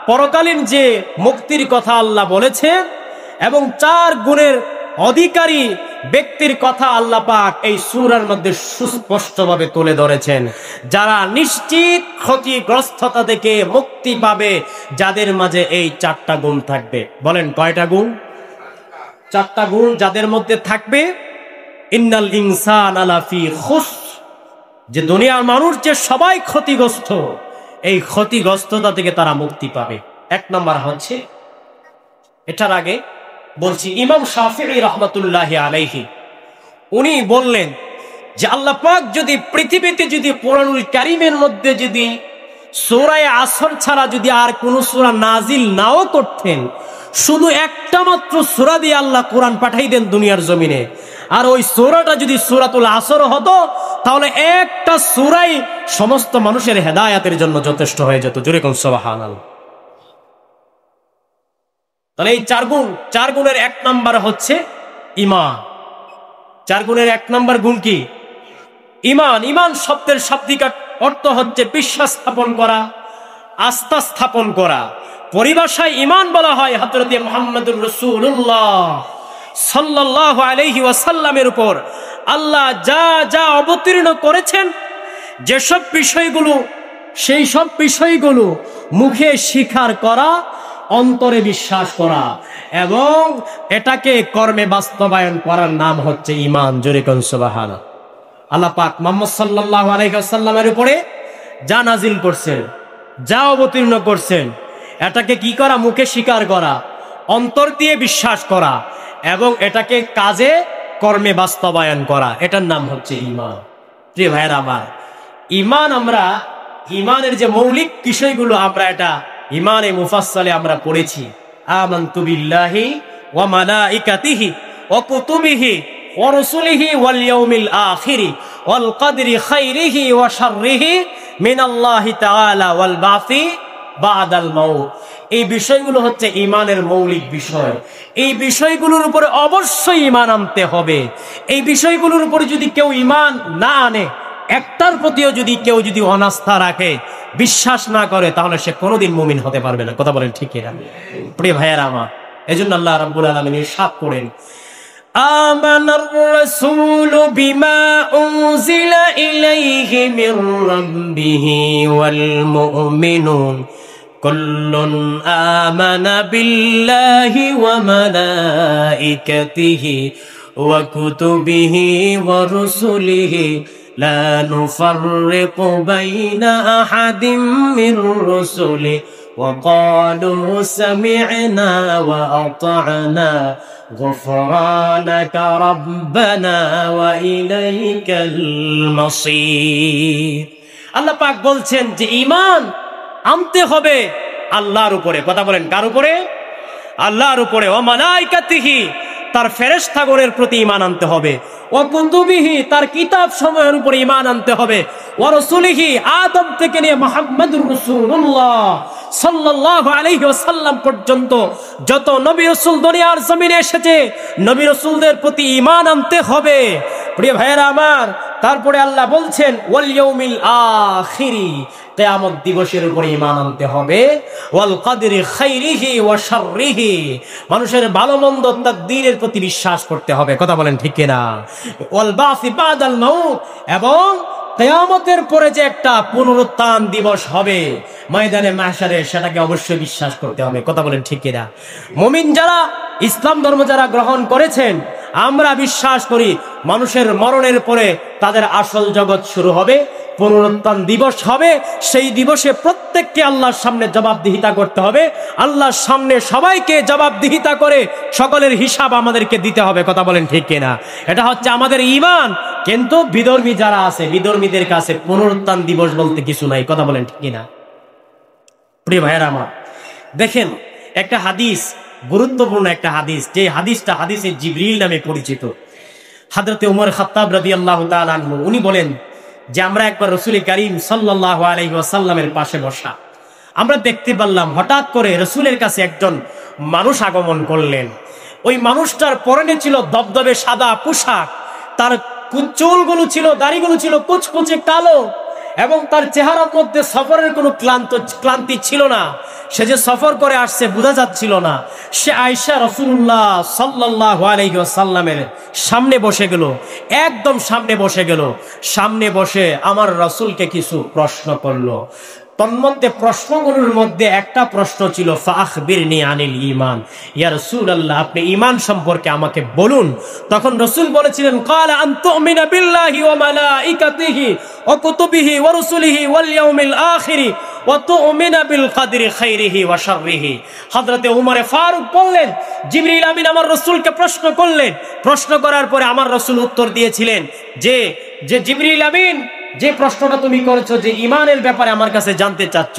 পরকালীন যে মুক্তির কথা আল্লাহ বলেছে এবং 4 গুণের অধিকারী ব্যক্তির কথা আল্লাহ পাক এই সূরার মধ্যে সুস্পষ্টভাবে তুলে ধরেছেন। যারা নিশ্চিত ক্ষতিগ্রস্ততা থেকে মুক্তি পাবে, যাদের মাঝে এই 4টা গুণ থাকবে। বলেন কয়টা গুণ? 4টা গুণ যাদের মধ্যে থাকবে, ইন্নাল ইনসানা লাফি খুসর, যে দুনিয়ার মানুষ যে সবাই ক্ষতিগ্রস্ত, এই ক্ষতিগ্রস্ততা থেকে তারা মুক্তি পাবে। 1 নম্বর হচ্ছে, এটার আগে বলছি, ইমাম শাফিঈ রাহমাতুল্লাহি আলাইহি উনি বললেন যে আল্লাহ পাক যদি পৃথিবীতে যদি কোরআনুল কারীমের মধ্যে যদি সূরা আসর ছাড়া যদি আর কোন সূরা নাজিল নাও করতেন, শুধু একটা মাত্র সূরা দিয়ে আল্লাহ কোরআন পাঠাই দেন দুনিয়ার জমিনে, আর ওই সূরাটা যদি সূরাতুল আসর হতো, তাহলে একটা সূরাই সমস্ত মানুষের হেদায়েতের জন্য যথেষ্ট হয়ে যেত। জোরে কোন সুবহানাল্লাহ। তাহলে এই 4 গুণের 1 নাম্বার হচ্ছে ঈমান। 4 গুণের 1 নাম্বার গুণ কি? ঈমান। ঈমান শব্দের শাব্দিক অর্থ হচ্ছে বিশ্বাস স্থাপন করা, আস্থা স্থাপন করা। পরিভাষায় ঈমান বলা হয় হযরত মুহাম্মদুর রাসূলুল্লাহ সাল্লাল্লাহু আলাইহি ওয়াসাল্লামের উপর আল্লাহ যা যা অবতীর্ণ করেছেন, যেসব বিষয়গুলো, সেই সব বিষয়গুলো মুখে স্বীকার করা, অন্তরে বিশ্বাস করা এবং এটাকে কর্মে বাস্তবায়ন করার নাম হচ্ছে ঈমান। জোরে কোন সুবহানাল্লাহ। আল্লাহ পাক মুহাম্মদ সাল্লাল্লাহু আলাইহি ওয়াসাল্লামের উপরে যা নাজিল করছেন, যা অবতীর্ণ করছেন, এটাকে কি করা? মুখে স্বীকার করা, অন্তর দিয়ে বিশ্বাস করা এবং এটাকে কাজে কর্মে বাস্তবায়ন করা, এটার নাম হচ্ছে ঈমান। প্রিয় ভাইয়েরা আমার, ঈমানের যে মৌলিক বিষয়গুলো আমরা এটা ঈমানে মুফাসসালে আমরা পড়েছি। আমানতু বিল্লাহি ওয়া মালাইকাতিহি ওয়া কুতুবিহি ওয়া রুসুলিহি ওয়াল ইয়াউমিল আখিরি ওয়াল কদরি খাইরিহি ওয়া শাররিহি মিনাল্লাহি তাআলা ওয়াল বাসি বাদাল মাউত। এই বিষয়গুলো হচ্ছে ঈমানের মৌলিক বিষয়। এই বিষয়গুলোর উপরে অবশ্যই ঈমান আনতে হবে। এই বিষয়গুলোর উপরে যদি কেউ ঈমান না আনে, একটার প্রতিও যদি কেউ অনাস্থা রাখে, বিশ্বাস না করে, তাহলে সে কোনোদিন মুমিন হতে পারবে না। কথা বলেন ঠিক কিনা? প্রিয় ভাইয়েরা আমার, এজন্য আল্লাহ রাব্বুল আলামিন ইরশাদ করেন, আমানার রাসূলু বিমা উনজিলা ইলাইহি মির রাব্বিহি ওয়াল মুমিনুন কুল্লুন আমানা বিল্লাহি ওয়া মালাইকাতিহি ওয়া কুতুবিহি ওয়া রুসুলিহি লা নুফাররিকু বাইনা আহাদিম মির রুসুলি ওয়া ক্বালু সামি'না ওয়া আতা'না গুফরানাকা রাব্বানা ওয়া ইলাইকাল মাসীর। আল্লাহ পাক বলছেন যে ঈমান আনতে হবে আল্লাহর উপরে। কথা বলেন, কার উপরে? আল্লাহর উপরে। ওয়া মালাইকাতিহি, তার ফেরেশতাগণের প্রতি ঈমান আনতে হবে। ওয়া কুতুবিহি, তার কিতাব সমূহের উপরে ঈমান আনতে হবে। ওয়া রাসূলিহি, আদম থেকে নিয়ে মুহাম্মদুর রাসূলুল্লাহ সাল্লাল্লাহু আলাইহি ওয়াসাল্লাম পর্যন্ত যত নবী রাসূল দুনিয়ার জমিনে এসেছে, নবী রাসূলদের প্রতি ঈমান আনতে হবে। প্রিয় ভাইয়েরা আমার, তারপরে আল্লাহ বলছেন ওয়াল ইয়াউমিল আখিরি, কিয়ামত দিবসের উপরে ঈমান আনতে হবে। ওয়াল কদরি খাইরিহি ওয়া শাররিহি, মানুষের ভালো মন্দ তাকদীরের প্রতি বিশ্বাস করতে হবে। কথা বলেন ঠিক কিনা? ওয়াল বাসি বাদাল মাউত, এবং কিয়ামতের পরে যে একটা পুনরুত্থান দিবস হবে ময়দানে মাহশারে, সেটাকে অবশ্যই বিশ্বাস করতে হবে। কথা বলেন ঠিক কিনা? মুমিন যারা, ইসলাম ধর্ম যারা গ্রহণ করেছেন, আমরা বিশ্বাস করি মানুষের মরণের পরে তাদের আসল জগৎ শুরু হবে, পুনরুত্থান দিবস হবে। সেই দিবসে প্রত্যেককে আল্লাহর সামনে জবাবদিহিতা করতে হবে। আল্লাহর সামনে সবাইকে জবাবদিহিতা করে সকলের হিসাব আমাদেরকে দিতে হবে। কথা বলেন ঠিক কিনা? এটা হচ্ছে আমাদের ঈমান। কিন্তু বিধর্মী যারা আছে, বিধর্মীদের কাছে পুনরুত্থান দিবস বলতে কিছু নাই। কথা বলেন ঠিক কিনা? প্রিয় ভাইয়েরা আমার, দেখেন একটা হাদিস, গুরুত্বপূর্ণ একটা হাদিস, যে হাদিসটা হাদিসে জিবরিল নামে পরিচিত। হযরতে ওমর খাত্তাব রাদিয়াল্লাহু তাআলা আনহু, উনি বলেন যে আমরা একবার রাসূল কারীম সাল্লাল্লাহু আলাইহি ওয়াসাল্লামের পাশে বসা, আমরা দেখতে পারলাম হঠাৎ করে রাসূলের কাছে একজন মানুষ আগমন করলেন। ওই মানুষটার পরনে ছিল দবদবে সাদা পোশাক, তার চুলগুলো ছিল, দাড়িগুলো ছিল কুচকুচে কালো, এবং তার চেহারার মধ্যে সফরের কোনো ক্লান্তি ছিল না। সে যে সফর করে আসছে বোঝা যাচ্ছিল না। সে আয়েশা রাসূলুল্লাহ সাল্লাল্লাহু আলাইহি ওয়াসাল্লামের সামনে বসে গেল, একদম সামনে বসে গেল। সামনে বসে আমার রাসূলকে কিছু প্রশ্ন করলো। তন্মধ্যে প্রশ্নগুলোর মধ্যে একটা প্রশ্ন ছিল, ফাখবিরনি আনিল ঈমান, ইয়া রাসূলুল্লাহ, আপনি ঈমান সম্পর্কে আমাকে বলুন। তখন রাসূল বলেছিলেন, ক্বালা আন তুমিনা বিল্লাহি ওয়া মালাইকাতিহি ওয়া কুতুবিহি ওয়া রুসুলিহি ওয়াল ইয়াউমিল আখিরি ওয়া তুমিনা বিল কদরি খাইরিহি ওয়া শাররিহি। হযরতে ওমর ফারুক বললেন, জিবরিল আমিন আমার রাসূলকে প্রশ্ন করলেন। প্রশ্ন করার পরে আমার রাসূল উত্তর দিয়েছিলেন যে জিবরিল আমিন, যে প্রশ্নটা তুমি করেছো, যে ঈমানের ব্যাপারে আমার কাছে জানতে চাচ্ছ,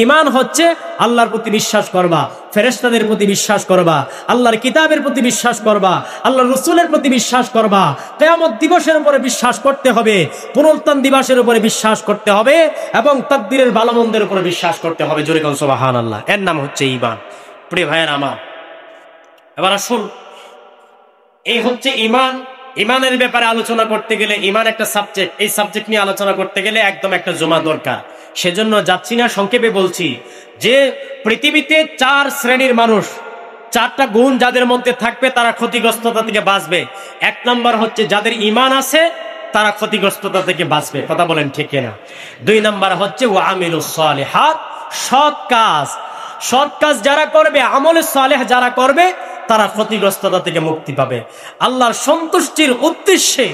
ঈমান হচ্ছে আল্লাহর প্রতি বিশ্বাস করবা, ফেরেশতাদের প্রতি বিশ্বাস করবা, আল্লাহর কিতাবের প্রতি বিশ্বাস করবা, আল্লাহর রাসূলের প্রতি বিশ্বাস করবা, কিয়ামত দিবসের উপরে বিশ্বাস করতে হবে, পুনরুত্থান দিবসের উপরে বিশ্বাস করতে হবে, এবং তাকদীরের ভালো মন্দের উপরে বিশ্বাস করতে হবে। জোরে কোন সুবহানাল্লাহ। এর নাম হচ্ছে ঈমান। প্রিয় ভাইয়েরা আমার, এবার আসুন, এই হচ্ছে ঈমান। ঈমানের ব্যাপারে আলোচনা করতে গেলে, ঈমান একটা সাবজেক্ট, এই সাবজেক্ট নিয়ে আলোচনা করতে গেলে একদম একটা জমা দরকার। সেজন্য যাচ্ছি না, সংক্ষেপে বলছি যে পৃথিবীতে 4 শ্রেণীর মানুষ, 4টা গুণ যাদের মধ্যে থাকবে তারা ক্ষতিগ্রস্ততা থেকে বাঁচবে। 1 নম্বর হচ্ছে যাদের ঈমান আছে তারা ক্ষতিগ্রস্ততা থেকে বাঁচবে। কথা বলেন ঠিক কিনা? 2 নম্বর হচ্ছে ওয়া আমিলুস সালিহাত, সৎ কাজ। সৎ কাজ যারা করবে, আমলে সালেহ যারা করবে, তারা ক্ষতিগ্রস্ততা থেকে মুক্তি পাবে। আল্লাহর সন্তুষ্টির উদ্দেশ্যে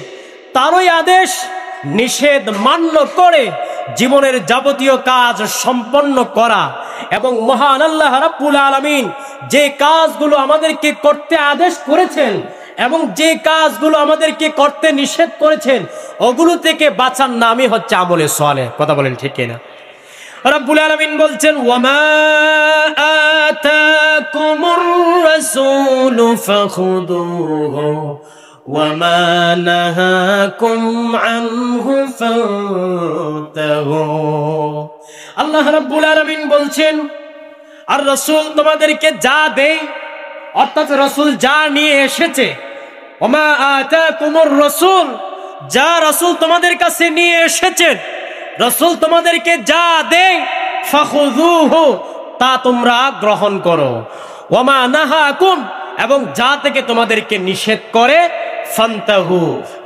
তারই আদেশ নিষেধ মান্য করে জীবনের যাবতীয় কাজ সম্পন্ন করা, এবং মহান আল্লাহ রাব্বুল আলামিন যে কাজগুলো আমাদেরকে করতে আদেশ করেছেন এবং যে কাজগুলো আমাদেরকে করতে নিষেধ করেছেন ওগুলো থেকে বাঁচার নামই হচ্ছে আমলে সালেহ। কথা বলেন ঠিক কিনা? রব্বুল আলামিন বলছেন ওয়ামা আতাকুমুর রাসূলু ফাখুযুহু ওয়ামা নাহাকুম আনহু ফান্তাহু। আল্লাহ রাব্বুল আলামিন বলছেন আর রাসূল তোমাদেরকে যা দেয় অর্থাৎ রাসূল যা নিয়ে এসেছে, ওমা আতাকুমুর রাসূল, যা রাসূল তোমাদের কাছে নিয়ে এসেছেন, রাসূল তোমাদেরকে যা দেয় ফাখুযুহু তা তোমরা গ্রহণ করো, ওমা নাহাকুম এবং যা থেকে তোমাদেরকে নিষেধ করে ফান্তাহু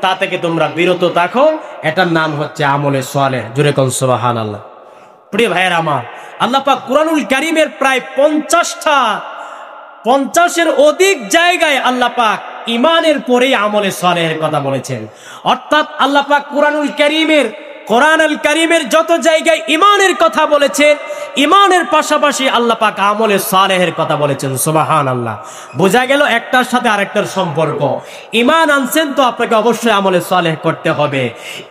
তা থেকে তোমরা বিরত থাকো। এটার নাম হচ্ছে আমলে সালেহ। জোরে কোন সুবহানাল্লাহ। প্রিয় ভাইয়েরা আমার, আল্লাহ পাক কুরআনুল কারীমের প্রায় 50-এর অধিক জায়গায় আল্লাহ পাক ঈমানের পরেই আমলে সালেহের কথা বলেছেন। অর্থাৎ আল্লাহ পাক কোরআনুল কারীমের যত জায়গায় ঈমানের কথা বলেছেন, ঈমানের পাশাপাশি আল্লাহ পাক আমলে সালেহের কথা বলেছেন। সুবহানাল্লাহ। বোঝা গেল একটার সাথে আরেকটার সম্পর্ক। ঈমান আনছেন তো আপনাকে অবশ্যই আমলে সালেহ করতে হবে।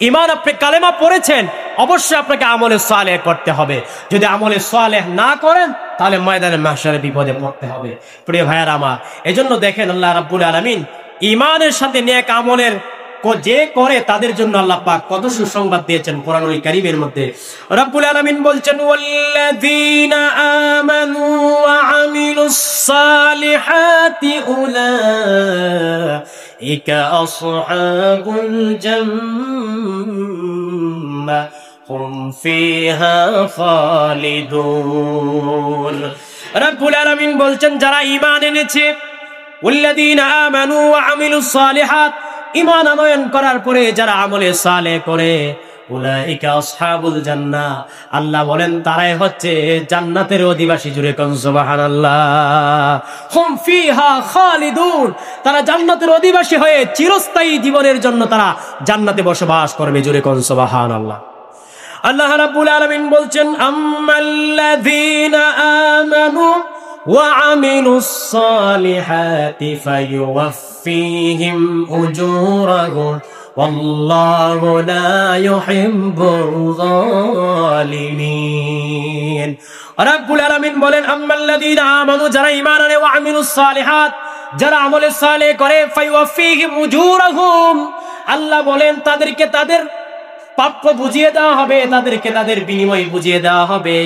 ঈমান, আপনি কালেমা পড়েছেন, অবশ্যই আপনাকে আমলে সালেহ করতে হবে। যদি আমলে সালেহ না করেন তাহলে ময়দানে মাহশারে বিপদে পড়তে হবে। প্রিয় ভাইয়েরা আমার, এজন্য দেখেন আল্লাহ রাব্বুল আলামিন ঈমানের সাথে নেক আমলের যে করে তাদের জন্য আল্লাহ পাক কত সুসংবাদ দিয়েছেন কোরআনুল কারীমের মধ্যে। রব্বুল আলামিন বলছেন ওয়াল্লাযীনা আমানু ওয়া আমিলুস সালিহাতি উলাইকা আসহাবুল জান্নাহ হুম ফিহা খালিদুন। রব্বুল আলামিন বলছেন যারা ঈমান এনেছে, ওয়াল্লাযীনা আমানু ওয়া আমিলুস সালিহাত, ঈমান আনয়ন করার পরে যারা আমলে সালেহ করে, উলাইকা আসহাবুল জান্নাহ, আল্লাহ বলেন তারাই হচ্ছে জান্নাতের অধিবাসী। জুরে কোন সুবহানাল্লাহ। হুম ফিহা খালিদুন, তারা জান্নাতের অধিবাসী হয়ে চিরস্থায়ী জীবনের জন্য তারা জান্নাতে বসবাস করবে। জুরে কোন সুবহানাল্লাহ। আল্লাহ রাব্বুল আলামিন বলছেন আম্মাল্লাযীনা আমানু وعملوا الصالحات فيوفيهم أجورهم والله لا يحب الظالمين। রব্বুল আলামিন বলেন আম্মাল্লাযীনা আমানু, যারা ঈমান আনে, ওয়া আমিলুস সালিহাত, যারা আমলে সালেহ করে, ফায়ুওয়াফিহিম উজুরাহুম, আল্লাহ বলেন তাদেরকে তাদের প্রাপ্য বুঝিয়ে দেওয়া হবে, তাদেরকে তাদের বিনিময় বুঝিয়ে দেওয়া হবে।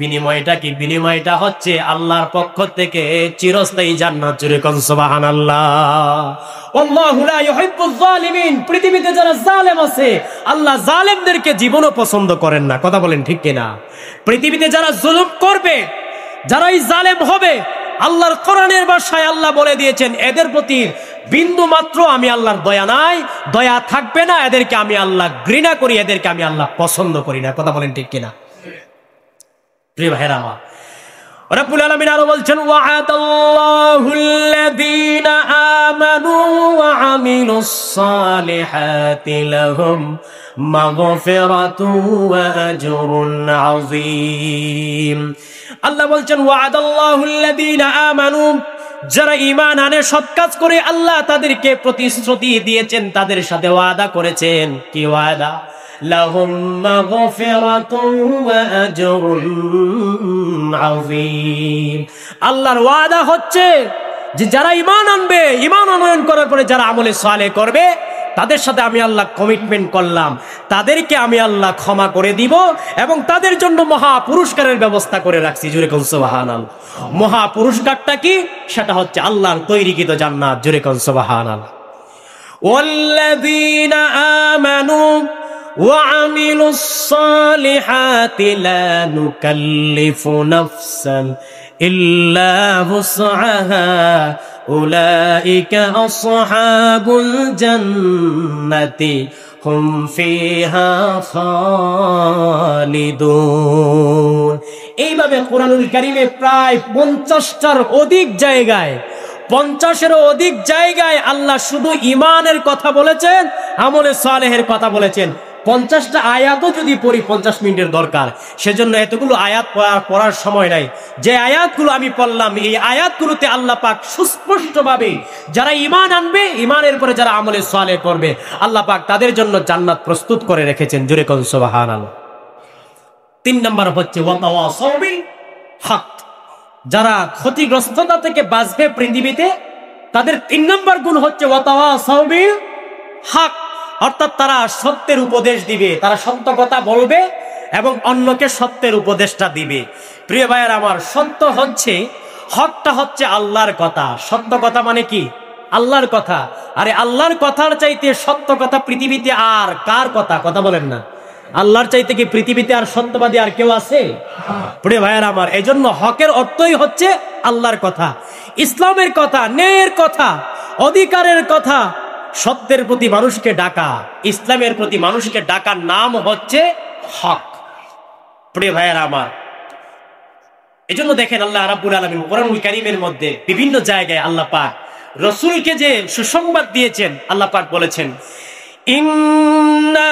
বিনিময়টা কি? বিনিময়টা হচ্ছে আল্লাহর পক্ষ থেকে চিরস্থায়ী জান্নাত। জোরে কোন সুবহানাল্লাহ। আল্লাহু লা ইউহিব্বুয যালিমিন, পৃথিবীতে যারা জালেম আছে আল্লাহ জালেমদেরকে জীবনও পছন্দ করেন না। কথা বলেন ঠিক কিনা? পৃথিবীতে যারা জুলুম করবে, যারাই জালেম হবে, আল্লাহর কোরআনের ভাষায় আল্লাহ বলে দিয়েছেন এদের প্রতি বিন্দু মাত্র আমি আল্লাহর দয়া নাই, দয়া থাকবে না। এদেরকে আমি আল্লাহ ঘৃণা করি, এদেরকে আমি আল্লাহ পছন্দ করি না। কথা বলেন ঠিক কিনা? প্রিয় ভাইরা আমার, রব্বুল আলামিন আরো বলছেন ওয়া'আদাল্লাহুল্লাযীনা আমানু ওয়া আমিলুস সালিহাতি লাহুম মাগফিরাতুন ওয়া আজরুন আযীম। আল্লাহ বলছেন ওয়া'আদাল্লাহুল্লাযীনা আমানু, যারা ঈমান আনে, সৎ কাজ করে, আল্লাহ তাদেরকে প্রতিশ্রুতি দিয়েছেন, তাদের সাথে ওয়াদা করেছেন। কি ওয়াদা? লাহুম মাগফিরাতুন ওয়া আজরুন আযীম। আল্লাহর ওয়াদা হচ্ছে যে যারা ঈমান আনবে, ঈমান আনয়ন করার পরে যারা আমলে সালেহ করবে, তাদের সাথে আমি আল্লাহ কমিটমেন্ট করলাম, তাদেরকে আমি আল্লাহ ক্ষমা করে দিব এবং তাদের জন্য মহা পুরস্কারের ব্যবস্থা করে রাখছি। জোরে কোন সুবহানাল্লাহ। মহা পুরস্কারটা কি? সেটা হচ্ছে আল্লাহর তৈরিকৃত জান্নাত। জোরে কোন সুবহানাল্লাহ। ওয়াল্লাযীনা আমানু وعملوا الصالحات لا نكلف نفسا إلا وسعها أولئك أصحاب الجنة هم فيها خالدون। এইভাবে কোরআনুল কারীমে প্রায় 50টার অধিক জায়গায়, 50-এরও অধিক জায়গায় আল্লাহ শুধু ঈমানের কথা বলেছেন, আমলে সালেহের কথা বলেছেন। 50টা আয়াতও যদি পড়ি 50 মিনিটের দরকার। সেজন্য এতগুলো আয়াত পড়ার সময় নাই। যে আয়াতগুলো আমি পড়লাম, এই আয়াতগুলোতে আল্লাহ পাক সুস্পষ্টভাবে যারা ঈমান আনবে, ঈমানের পরে যারা আমলে সালেহ করবে, আল্লাহ পাক তাদের জন্য জান্নাত প্রস্তুত করে রেখেছেন। জোরে কোন সুবহানাল্লাহ। 3 নাম্বার হচ্ছে ওয়াতাওয়াসাউ বিল হক। যারা ক্ষতিগ্রস্ততা থেকে বাঁচবে পৃথিবীতে, তাদের 3 নাম্বার গুণ হচ্ছে ওয়াতাওয়াসাউ বিল হক, অর্থাৎ তারা সত্যের উপদেশ দিবে, তারা সত্য কথা বলবে এবং অন্যকে সত্যের উপদেশটা দিবে। প্রিয় ভাইয়ের আমার, সত্য হচ্ছে, হকটা হচ্ছে আল্লাহর কথা। সত্য কথা মানে কি? আল্লাহর কথা। আরে আল্লাহর কথার চাইতে সত্য কথা পৃথিবীতে আর কার কথা? কথা বলেন না। আল্লাহর চাইতে কি পৃথিবীতে আর সত্যবাদী আর কেউ আছে? প্রিয় ভাইয়ের আমার, এজন্য হকের অর্থই হচ্ছে আল্লাহর কথা, ইসলামের কথা, ন্যায়ের কথা, অধিকারের কথা, সত্যের প্রতি মানুষকে ডাকা, ইসলামের প্রতি মানুষকে ডাকার নাম হচ্ছে হক। প্রিয় ভাইয়ের আমার, এজন্য দেখেন আল্লাহ রাব্বুল আলামিন কোরআনুল কারীমের মধ্যে বিভিন্ন জায়গায় আল্লাহ পাক রাসূলকে যে সুসংবাদ দিয়েছেন, আল্লাহ পাক বলেছেন, ইন্না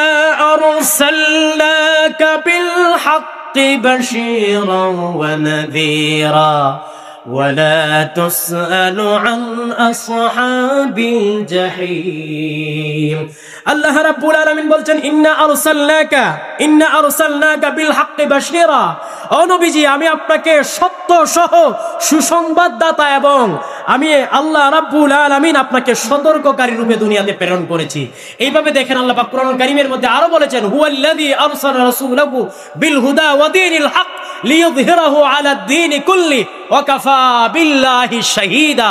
আরসালনাকা বিল হাক্কি বাশীরান ওয়া নাযীরা ওয়ালা তুসআলু আন আসহাবিল জাহিম। আল্লাহ রাব্বুল আলামিন বলছেন, ইন্না আরসালনাকা বিল হাক্কি বাশীরা, ও নবীজি আমি আপনাকে সত্য সহ সুসংবাদদাতা এবং আমি আল্লাহ রাব্বুল আলামিন আপনাকে সতর্ককারী রূপে দুনিয়াতে প্রেরণ করেছি। এইভাবে দেখেন আল্লাহ পাক কোরআনুল কারীমের মধ্যে আরো বলেছেন, হুয়াল্লাযী আরসালা রাসূলাহু বিল হুদা ওয়া দীনিল হক লিইয়ুযহিরাহু আলাদ দীনি কুল্লি ওয়া কাফা বিল্লাহি শাহীদা।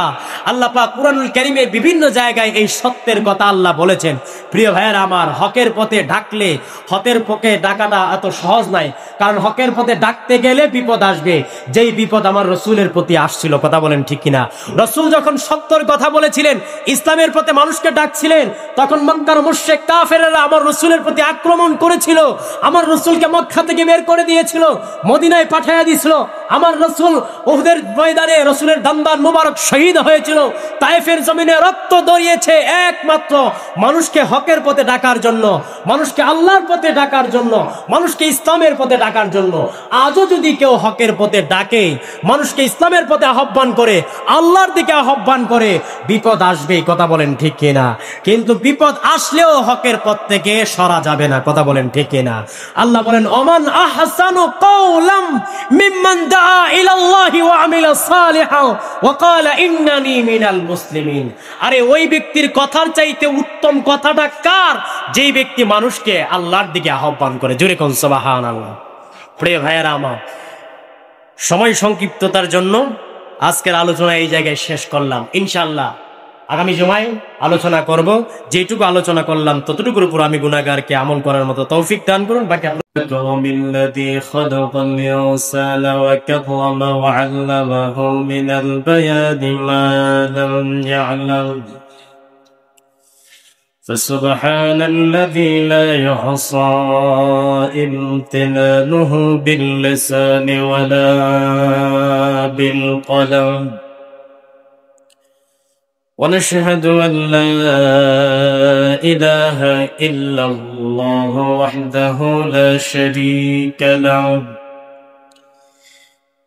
আল্লাহ পাক কোরআনুল কারীমের বিভিন্ন জায়গায় এই সত্যের কথা আল্লাহ বলেছেন। প্রিয় ভাইয়েরা আমার, হকের পথে ডাকলে, হকের পথে ডাকাটা এত সহজ নাই, কারণ হকের পথে ডাকতে গেলে বিপদ আসবে। যেই বিপদ আমার রাসূলের প্রতি আসছিল, কথা বলেন ঠিক কিনা? রাসূল যখন সত্যের কথা বলেছিলেন, ইসলামের পথে মানুষকে ডাকছিলেন, তখন মক্কার মুশরিক কাফেররা আমার রাসূলের প্রতি আক্রমণ করেছিল, আমার রাসূলকে মক্কা থেকে বের করে দিয়েছিল, মদিনায় পাঠিয়ে দিয়েছিল। আমার রাসূল উহুদের ময়দানে রাসূলের দান্দার মুবারক শহীদ হয়েছিল, তায়েফের জমিনে রক্ত দড়িয়েছে একমাত্র মানুষকে হকের পথে ডাকার জন্য, মানুষকে আল্লাহর পথে ডাকার জন্য, মানুষকে ইসলামের পথে ডাকার জন্য। আজও যদি কেউ হকের পথে ডাকে, মানুষকে ইসলামের পথে আহ্বান করে, আল্লাহর দিকে আহ্বান করে, বিপদ আসবে, কথা বলেন ঠিক কিনা? কিন্তু বিপদ আসলেও হকের পথ থেকে সরা যাবে না, কথা বলেন ঠিক কিনা? আল্লাহ বলেন, ওমান আহসানু কাওলাম মিম্মান দাআ ইলাল্লাহি ওয়া আমিলা সালিহান ওয়া ক্বালা ইন্নানি মিনাল মুসলিমিন। আরে ওই ব্যক্তির কথার চাইতে উত্তম কথাটা কার? যেই ব্যক্তি মানুষকে আল্লাহর দিকে আহ্বান করে। জোরে কোন সুবহানাল্লাহ। প্রিয় ভাইয়েরা আমার, সময় সংক্ষিপ্ততার জন্য আজকের আলোচনা এই জায়গায় শেষ করলাম। ইনশাআল্লাহ আগামী জুমায় আলোচনা করব। যেটুকু আলোচনা করলাম ততটুকুর উপর আমি গুনাহগারকে আমল করার মতো তৌফিক দান করুন। বাকি الذي خلق الإنسان وكرم وعلمه من البيان ما لم يعلم فسبحان الذي لا يحصى امتنانه باللسان ولا بالقلم ونشهد أن لا إله إلا الله وحده لا شريك له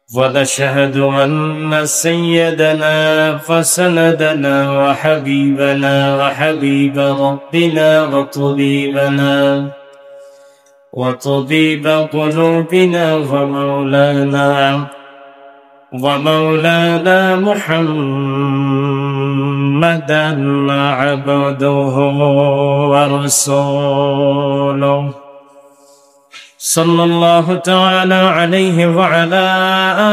ونشهد أن سيدنا فسندنا وحبيبنا وحبيب ربنا وطبيب قلوبنا ومولانا محمدا عبده ورسوله صلى الله تعالى عليه وعلى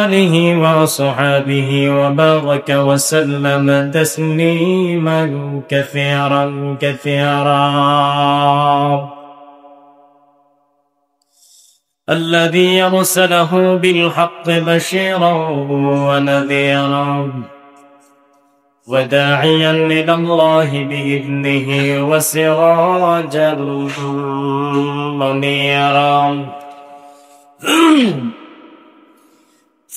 آله وصحبه وبارك وسلم تسليما كثيرا الذي أرسله بالحق بشيرا ونذيرا وداعيا إلى الله بإذنه وسراجا منيرا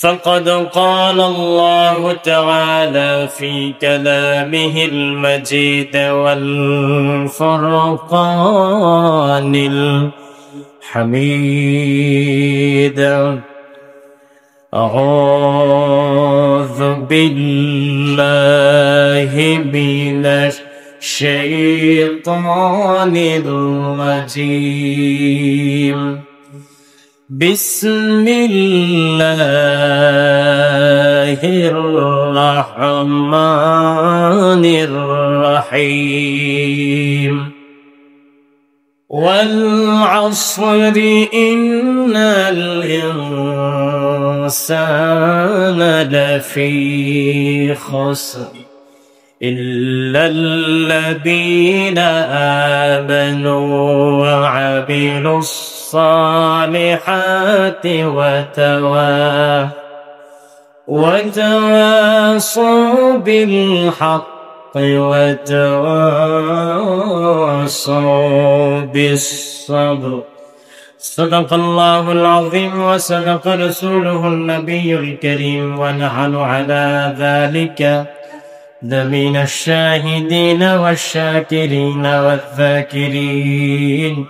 فقد قال الله تعالى في كلامه المجيد والفرقان الحميد أعوذ بالله من الشيطان الرجيم بسم الله الرحمن الرحيم والعصر إن الإنسان لفي خسر إلا الذين آمنوا وعملوا الصالحات وتواصوا بالحق وتواصوا بالصبر صدق الله العظيم وصدق رسوله النبي الكريم ونحن على ذلك من الشاهدين والشاكرين والذاكرين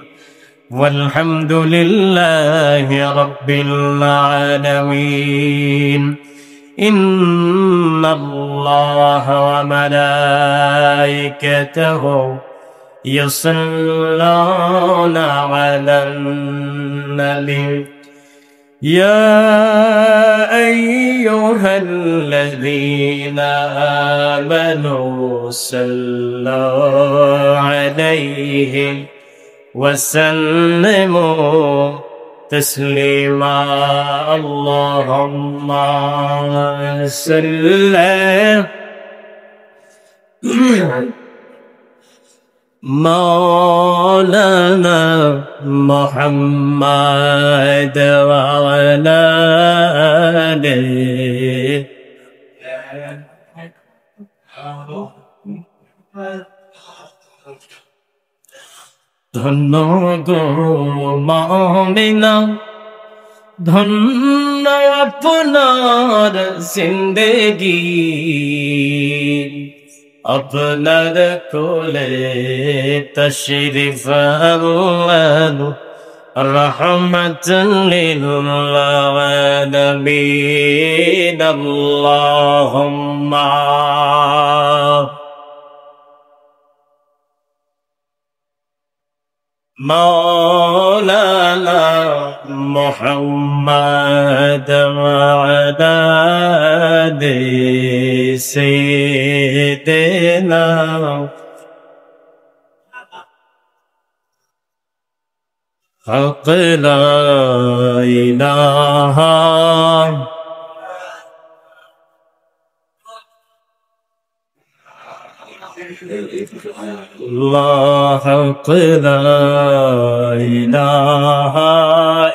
والحمد لله رب العالمين إن الله وملائكته يصلون على النبي يا أيها الذين آمنوا صلوا عليه وسلموا تسليما اللهم صل مولانا محمد وعلى آله ধন্য গো মুমিনা ধন্য আপনার জিন্দেগি আপনার কোলে তশরিফ আনলাম রহমাতাল লিল আলামিন আল্লাহুম্মা مولانا محمد وعلى آل سيدنا حق لا إله الله حق لا إله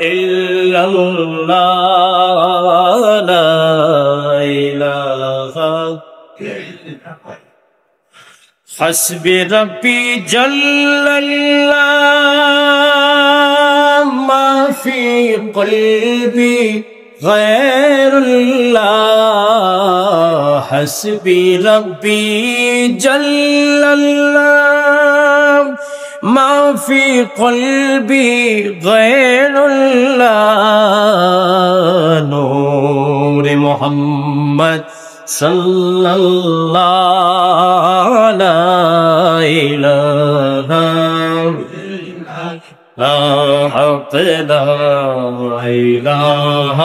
إلا الله لا إله حسبي ربي جل الله ما في قلبي غير الله حسبي ربي جل الله ما في قلبي غير الله نور محمد صلى الله لا إله لا حق لا إله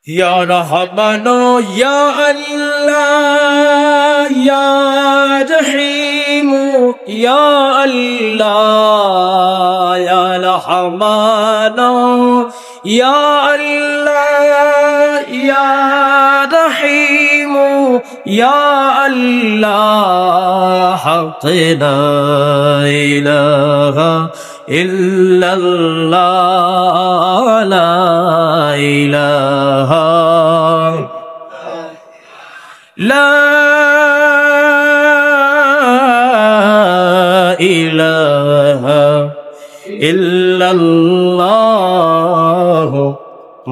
يا رحمن يا الله يا رحيم يا الله يا رحمن يا الله يا رحيم يا الله حق لا إله إلا الله لا إله لا إله ইল্লাল্লাহু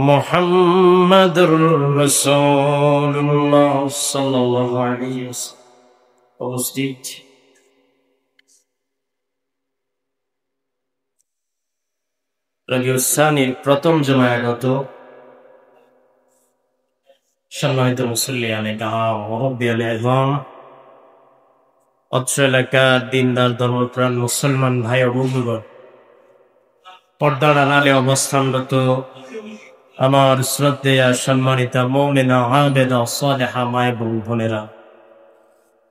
মুহাম্মাদুর রাসূলুল্লাহ সাল্লাল্লাহু আলাইহি ওয়াসাল্লাম। উপস্থিত রবিউল সানির প্রথম জুমায়াগত সম্মানিত মুসল্লিয়ানে কারাম মুরব্বিয়ানে ইজম, অত্র এলাকার দিনদার ধর্মপ্রাণ মুসলমান ভাই ও বন্ধুগণ, পর্দার আড়ালে অবস্থানরত আমার শ্রদ্ধেয়া সম্মানিতা মুমিনা আবেদা সালেহা মায়ের বোনেরা,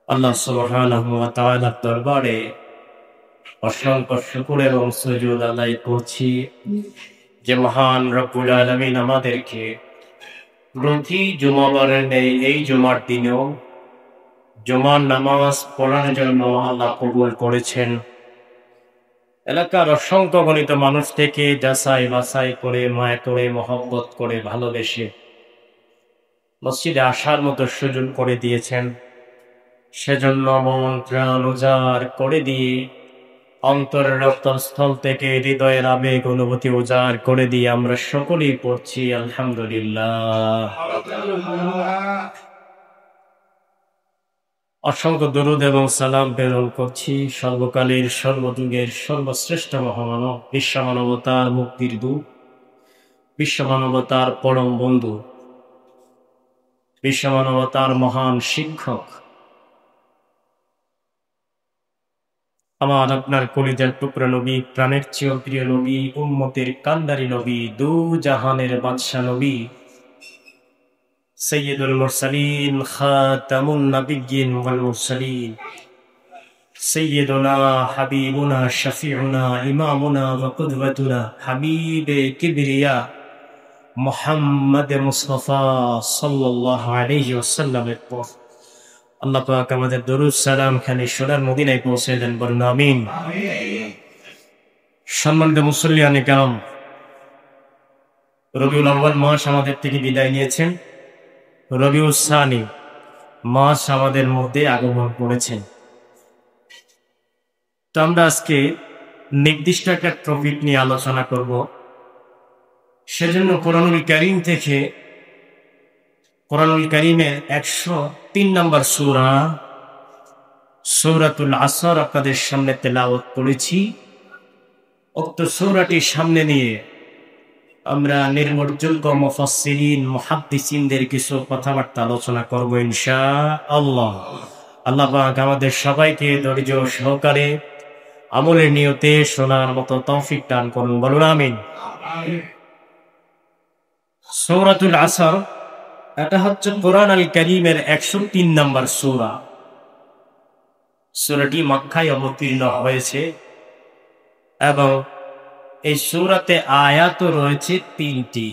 আল্লাহ সুবহানাহু ওয়া তাআলার দরবারে অসংখ্য শুকর এবং সুজুদ আদায় করছি যে মহান রব্বুল আলামিন আমাদেরকে প্রতি জুমাবারের নেই এই জুমার দিনেও জুমার নামাজ পড়ানোর জন্য আল্লাহ কবুল করেছেন। এলাকার অসংখ্য গণিত মানুষ থেকে যাচাই বাছাই করে মায়া করে মহব্বত করে ভালোবেসে মসজিদে আসার মতো সুযোগ করে দিয়েছেন। সেজন্য মন প্রাণ উজাড় করে দিয়ে, অন্তরের রক্তস্থল থেকে হৃদয়ের আবেগ অনুভূতি উজাড় করে দিয়ে আমরা সকলেই পড়ছি আলহামদুলিল্লাহ। অসংখ্য দরুদ এবং সালাম প্রেরণ করছি সর্বকালের সর্বযুগের সর্বশ্রেষ্ঠ মহামানব, বিশ্ব মানবতার মুক্তির দূত, বিশ্ব মানবতার পরম বন্ধু, বিশ্ব মানবতার মহান শিক্ষক, আমার আপনার কলিজার টুকরা নবী, প্রাণের চেয়েও প্রিয় নবী, উম্মতের কান্ডারি নবী, দু জাহানের বাদশা নবী, সৈয়দুল মুরসালিন, খাতামুন নবিয়্যিন ওয়াল মুরসালিন, সৈয়দুনা হাবিবুনা শফিউনা ইমামুনা ওয়া কুদওয়াতুনা হাবিবে কিবরিয়া মুহাম্মদ মুস্তাফা সাল্লাল্লাহু আলাইহি ওয়াসাল্লামের পর আল্লাহ পাক আমাদের দরুদ সালাম খানি সোনার মদিনায় পৌঁছে দেন, বলুন আমিন। সম্মানিত মুসল্লিয়ানে কেরাম, রবিউল আউয়াল মাস আমাদের থেকে বিদায় নিয়েছেন, রবিউল সানি মাস আমাদের মধ্যে আগমন করেছেন। তো আমরা আজকে নির্দিষ্ট একটা টপিক নিয়ে আলোচনা করব। সেজন্য কোরআনুল কারীম থেকে, কোরআনুল কারীমের 103 নম্বর সূরা সূরাতুল আসর আপনাদের সামনে তেলাওয়াত করেছি। উক্ত সূরাটি সামনে নিয়ে আমরা নির্ভরযোগ্য মুফাসসিরিন মুহাদ্দিসিনদের কিছু কথাবার্তা আলোচনা করব ইনশাআল্লাহ। আল্লাহ পাক আমাদের সবাইকে ধৈর্য সহকারে আমলের নিয়তে শোনার মতো তৌফিক দান করুন, বলুন আমিন। সূরাতুল আসর এটা হচ্ছে কোরআনুল কারীমের 103 নম্বর সূরা। সূরাটি মক্কায় অবতীর্ণ হয়েছে এবং এই সূরাতে আয়াত রয়েছে 3টি।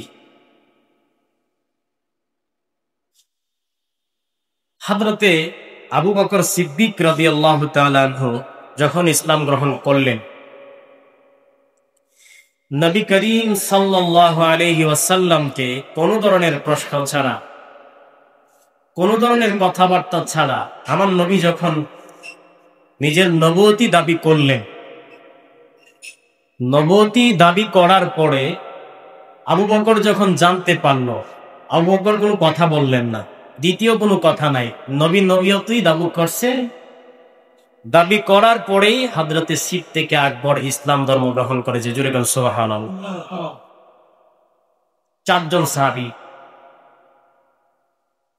হযরতে আবু বকর সিদ্দিক রাদিয়াল্লাহু তাআলা আনহু যখন ইসলাম গ্রহণ করলেন, নবী করিম সাল্লাল্লাহু আলাইহি ওয়াসাল্লামকে কোনো ধরনের প্রশ্ন ছাড়া, কোনো ধরনের কথাবার্তা ছাড়া আমার নবী যখন নিজের নবুয়তি দাবি করলেন, নবুয়তি দাবি করার পরে আবু বকর যখন জানতে পারল, আবু বকর কোনো কথা বললেন না, দ্বিতীয় কোনো কথা নাই, নবী নবুয়তি দাবি করছে। দাবি করার পরেই হযরতে সিদ্দিক আকবর ইসলাম ধর্ম গ্রহণ করেছে। জোরে বলেন সুবহানাল্লাহ। 4 জন সাহাবী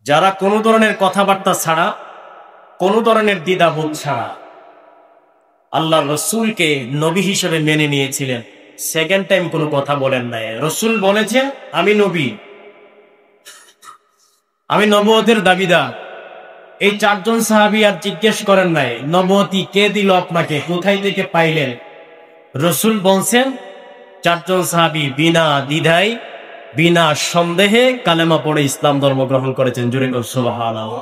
যারা কোনো ধরনের কথাবার্তা ছাড়া, কোনো ধরনের দ্বিধাবোধ ছাড়া আল্লাহর রাসূলকে নবী হিসেবে মেনে নিয়েছিলেন। সেকেন্ড টাইম কোনো কথা বলেন নাই। রাসূল বলেছেন আমি নবী, আমি নবুয়তের দাবিদার। এই 4 জন সাহাবী আর জিজ্ঞেস করেন নাই নবুয়তি কে দিল আপনাকে, কোথায় থেকে পাইলেন। রাসূল বলছেন 4 জন সাহাবী বিনা দ্বিধায়, বিনা সন্দেহে কালেমা পড়ে ইসলাম ধর্ম গ্রহণ করেছেন। জোরে বলুন সুবহানাল্লাহ।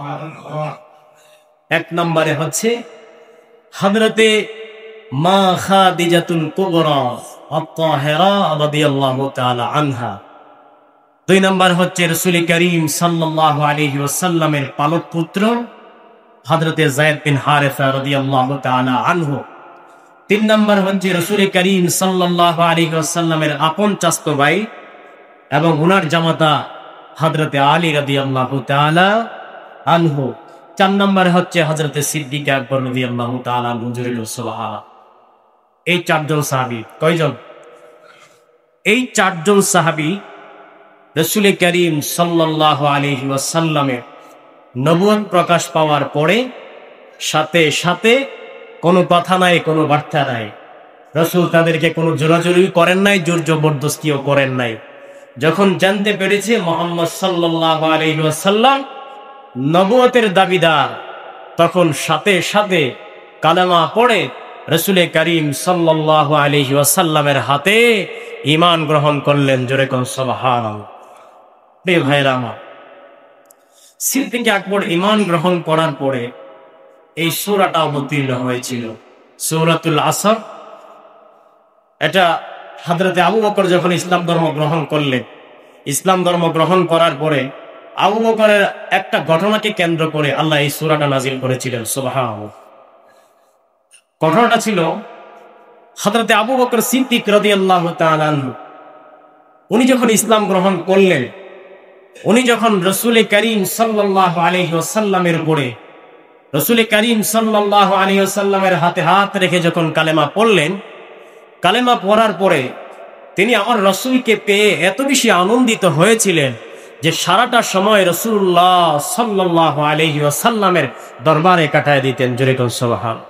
1 নম্বরে হচ্ছে হযরতে মা খাদিজাতুল কুবরা আত-তাহিরা রাদিয়াল্লাহু তাআলা আনহা। 2 নম্বর হচ্ছে রাসূল করিম সাল্লাল্লাহু আলাইহি ওয়াসাল্লামের পালক পুত্র হযরতে যায়েদ বিন হারেসা রাদিয়াল্লাহু তাআলা আনহু। 3 নম্বর হচ্ছে রাসূল করিম সাল্লাল্লাহু আলাইহি ওয়াসাল্লামের আপন চাচতো ভাই এবং ওনার জামাতা হযরতে আলী রাদিয়াল্লাহু তাআলা আনহু। 4 নম্বরে হচ্ছে হযরতে সিদ্দিক আকবর রাদিয়াল্লাহু তাআলা আনহু। সুবহানাল্লাহ। এই 4 জন সাহাবী কয়জন? এই 4 জন সাহাবী রাসূল করিম সাল্লাল্লাহু আলাইহি ওয়াসাল্লামের নবুয়ত প্রকাশ পাওয়ার পরে সাথে সাথে কোনো কথা নাই, কোনো বার্তা নাই। রাসূল তাদেরকে কোনো জোরাজুরি করেন নাই, জোর জবরদস্তিও করেন নাই। যখন জানতে পেরেছে মুহাম্মদ সাল্লাল্লাহু আলাইহি ওয়াসাল্লাম নবুয়তের দাবিদার, তখন সাথে সাথে কালেমা পড়ে রাসূল করিম সাল্লাল্লাহু আলাইহি ওয়াসাল্লামের হাতে ঈমান গ্রহণ করলেন। জোরে কোন সুবহানাল্লাহ। প্রিয় ভাইরা আমার, সিদ্দিক আকবর ঈমান গ্রহণ করার পরে এই সূরাটা অবতীর্ণ হয়েছিল, সূরাতুল আসর। এটা হযরতে আবু বকর যখন ইসলাম ধর্ম গ্রহণ করলেন, ইসলাম ধর্ম গ্রহণ করার পরে আবু বকরের একটা ঘটনাকে কেন্দ্র করে আল্লাহ এই সূরাটা নাজিল করেছিলেন। সুবহানাল্লাহ। ঘটনাটা ছিল হযরতে আবু বকর সিদ্দিক রাদিয়াল্লাহু তাআলা আনহু, উনি যখন ইসলাম গ্রহণ করলেন, উনি যখন রাসূল করিম সাল্লাল্লাহু আলাইহি ওয়াসাল্লামের উপরে, রাসূল করিম সাল্লাল্লাহু আলাইহি ওয়াসাল্লামের হাতে হাত রেখে যখন কালেমা পড়লেন, কালেমা পড়ার পরে তিনি আমার রাসূলকে পেয়ে এত বেশি আনন্দিত হয়েছিলেন যে সারাটা সময় রাসূলুল্লাহ সাল্লাল্লাহু আলাইহি ওয়াসাল্লামের দরবারে কাটায় দিতেন। জোরে কোন সুবহানাল্লাহ।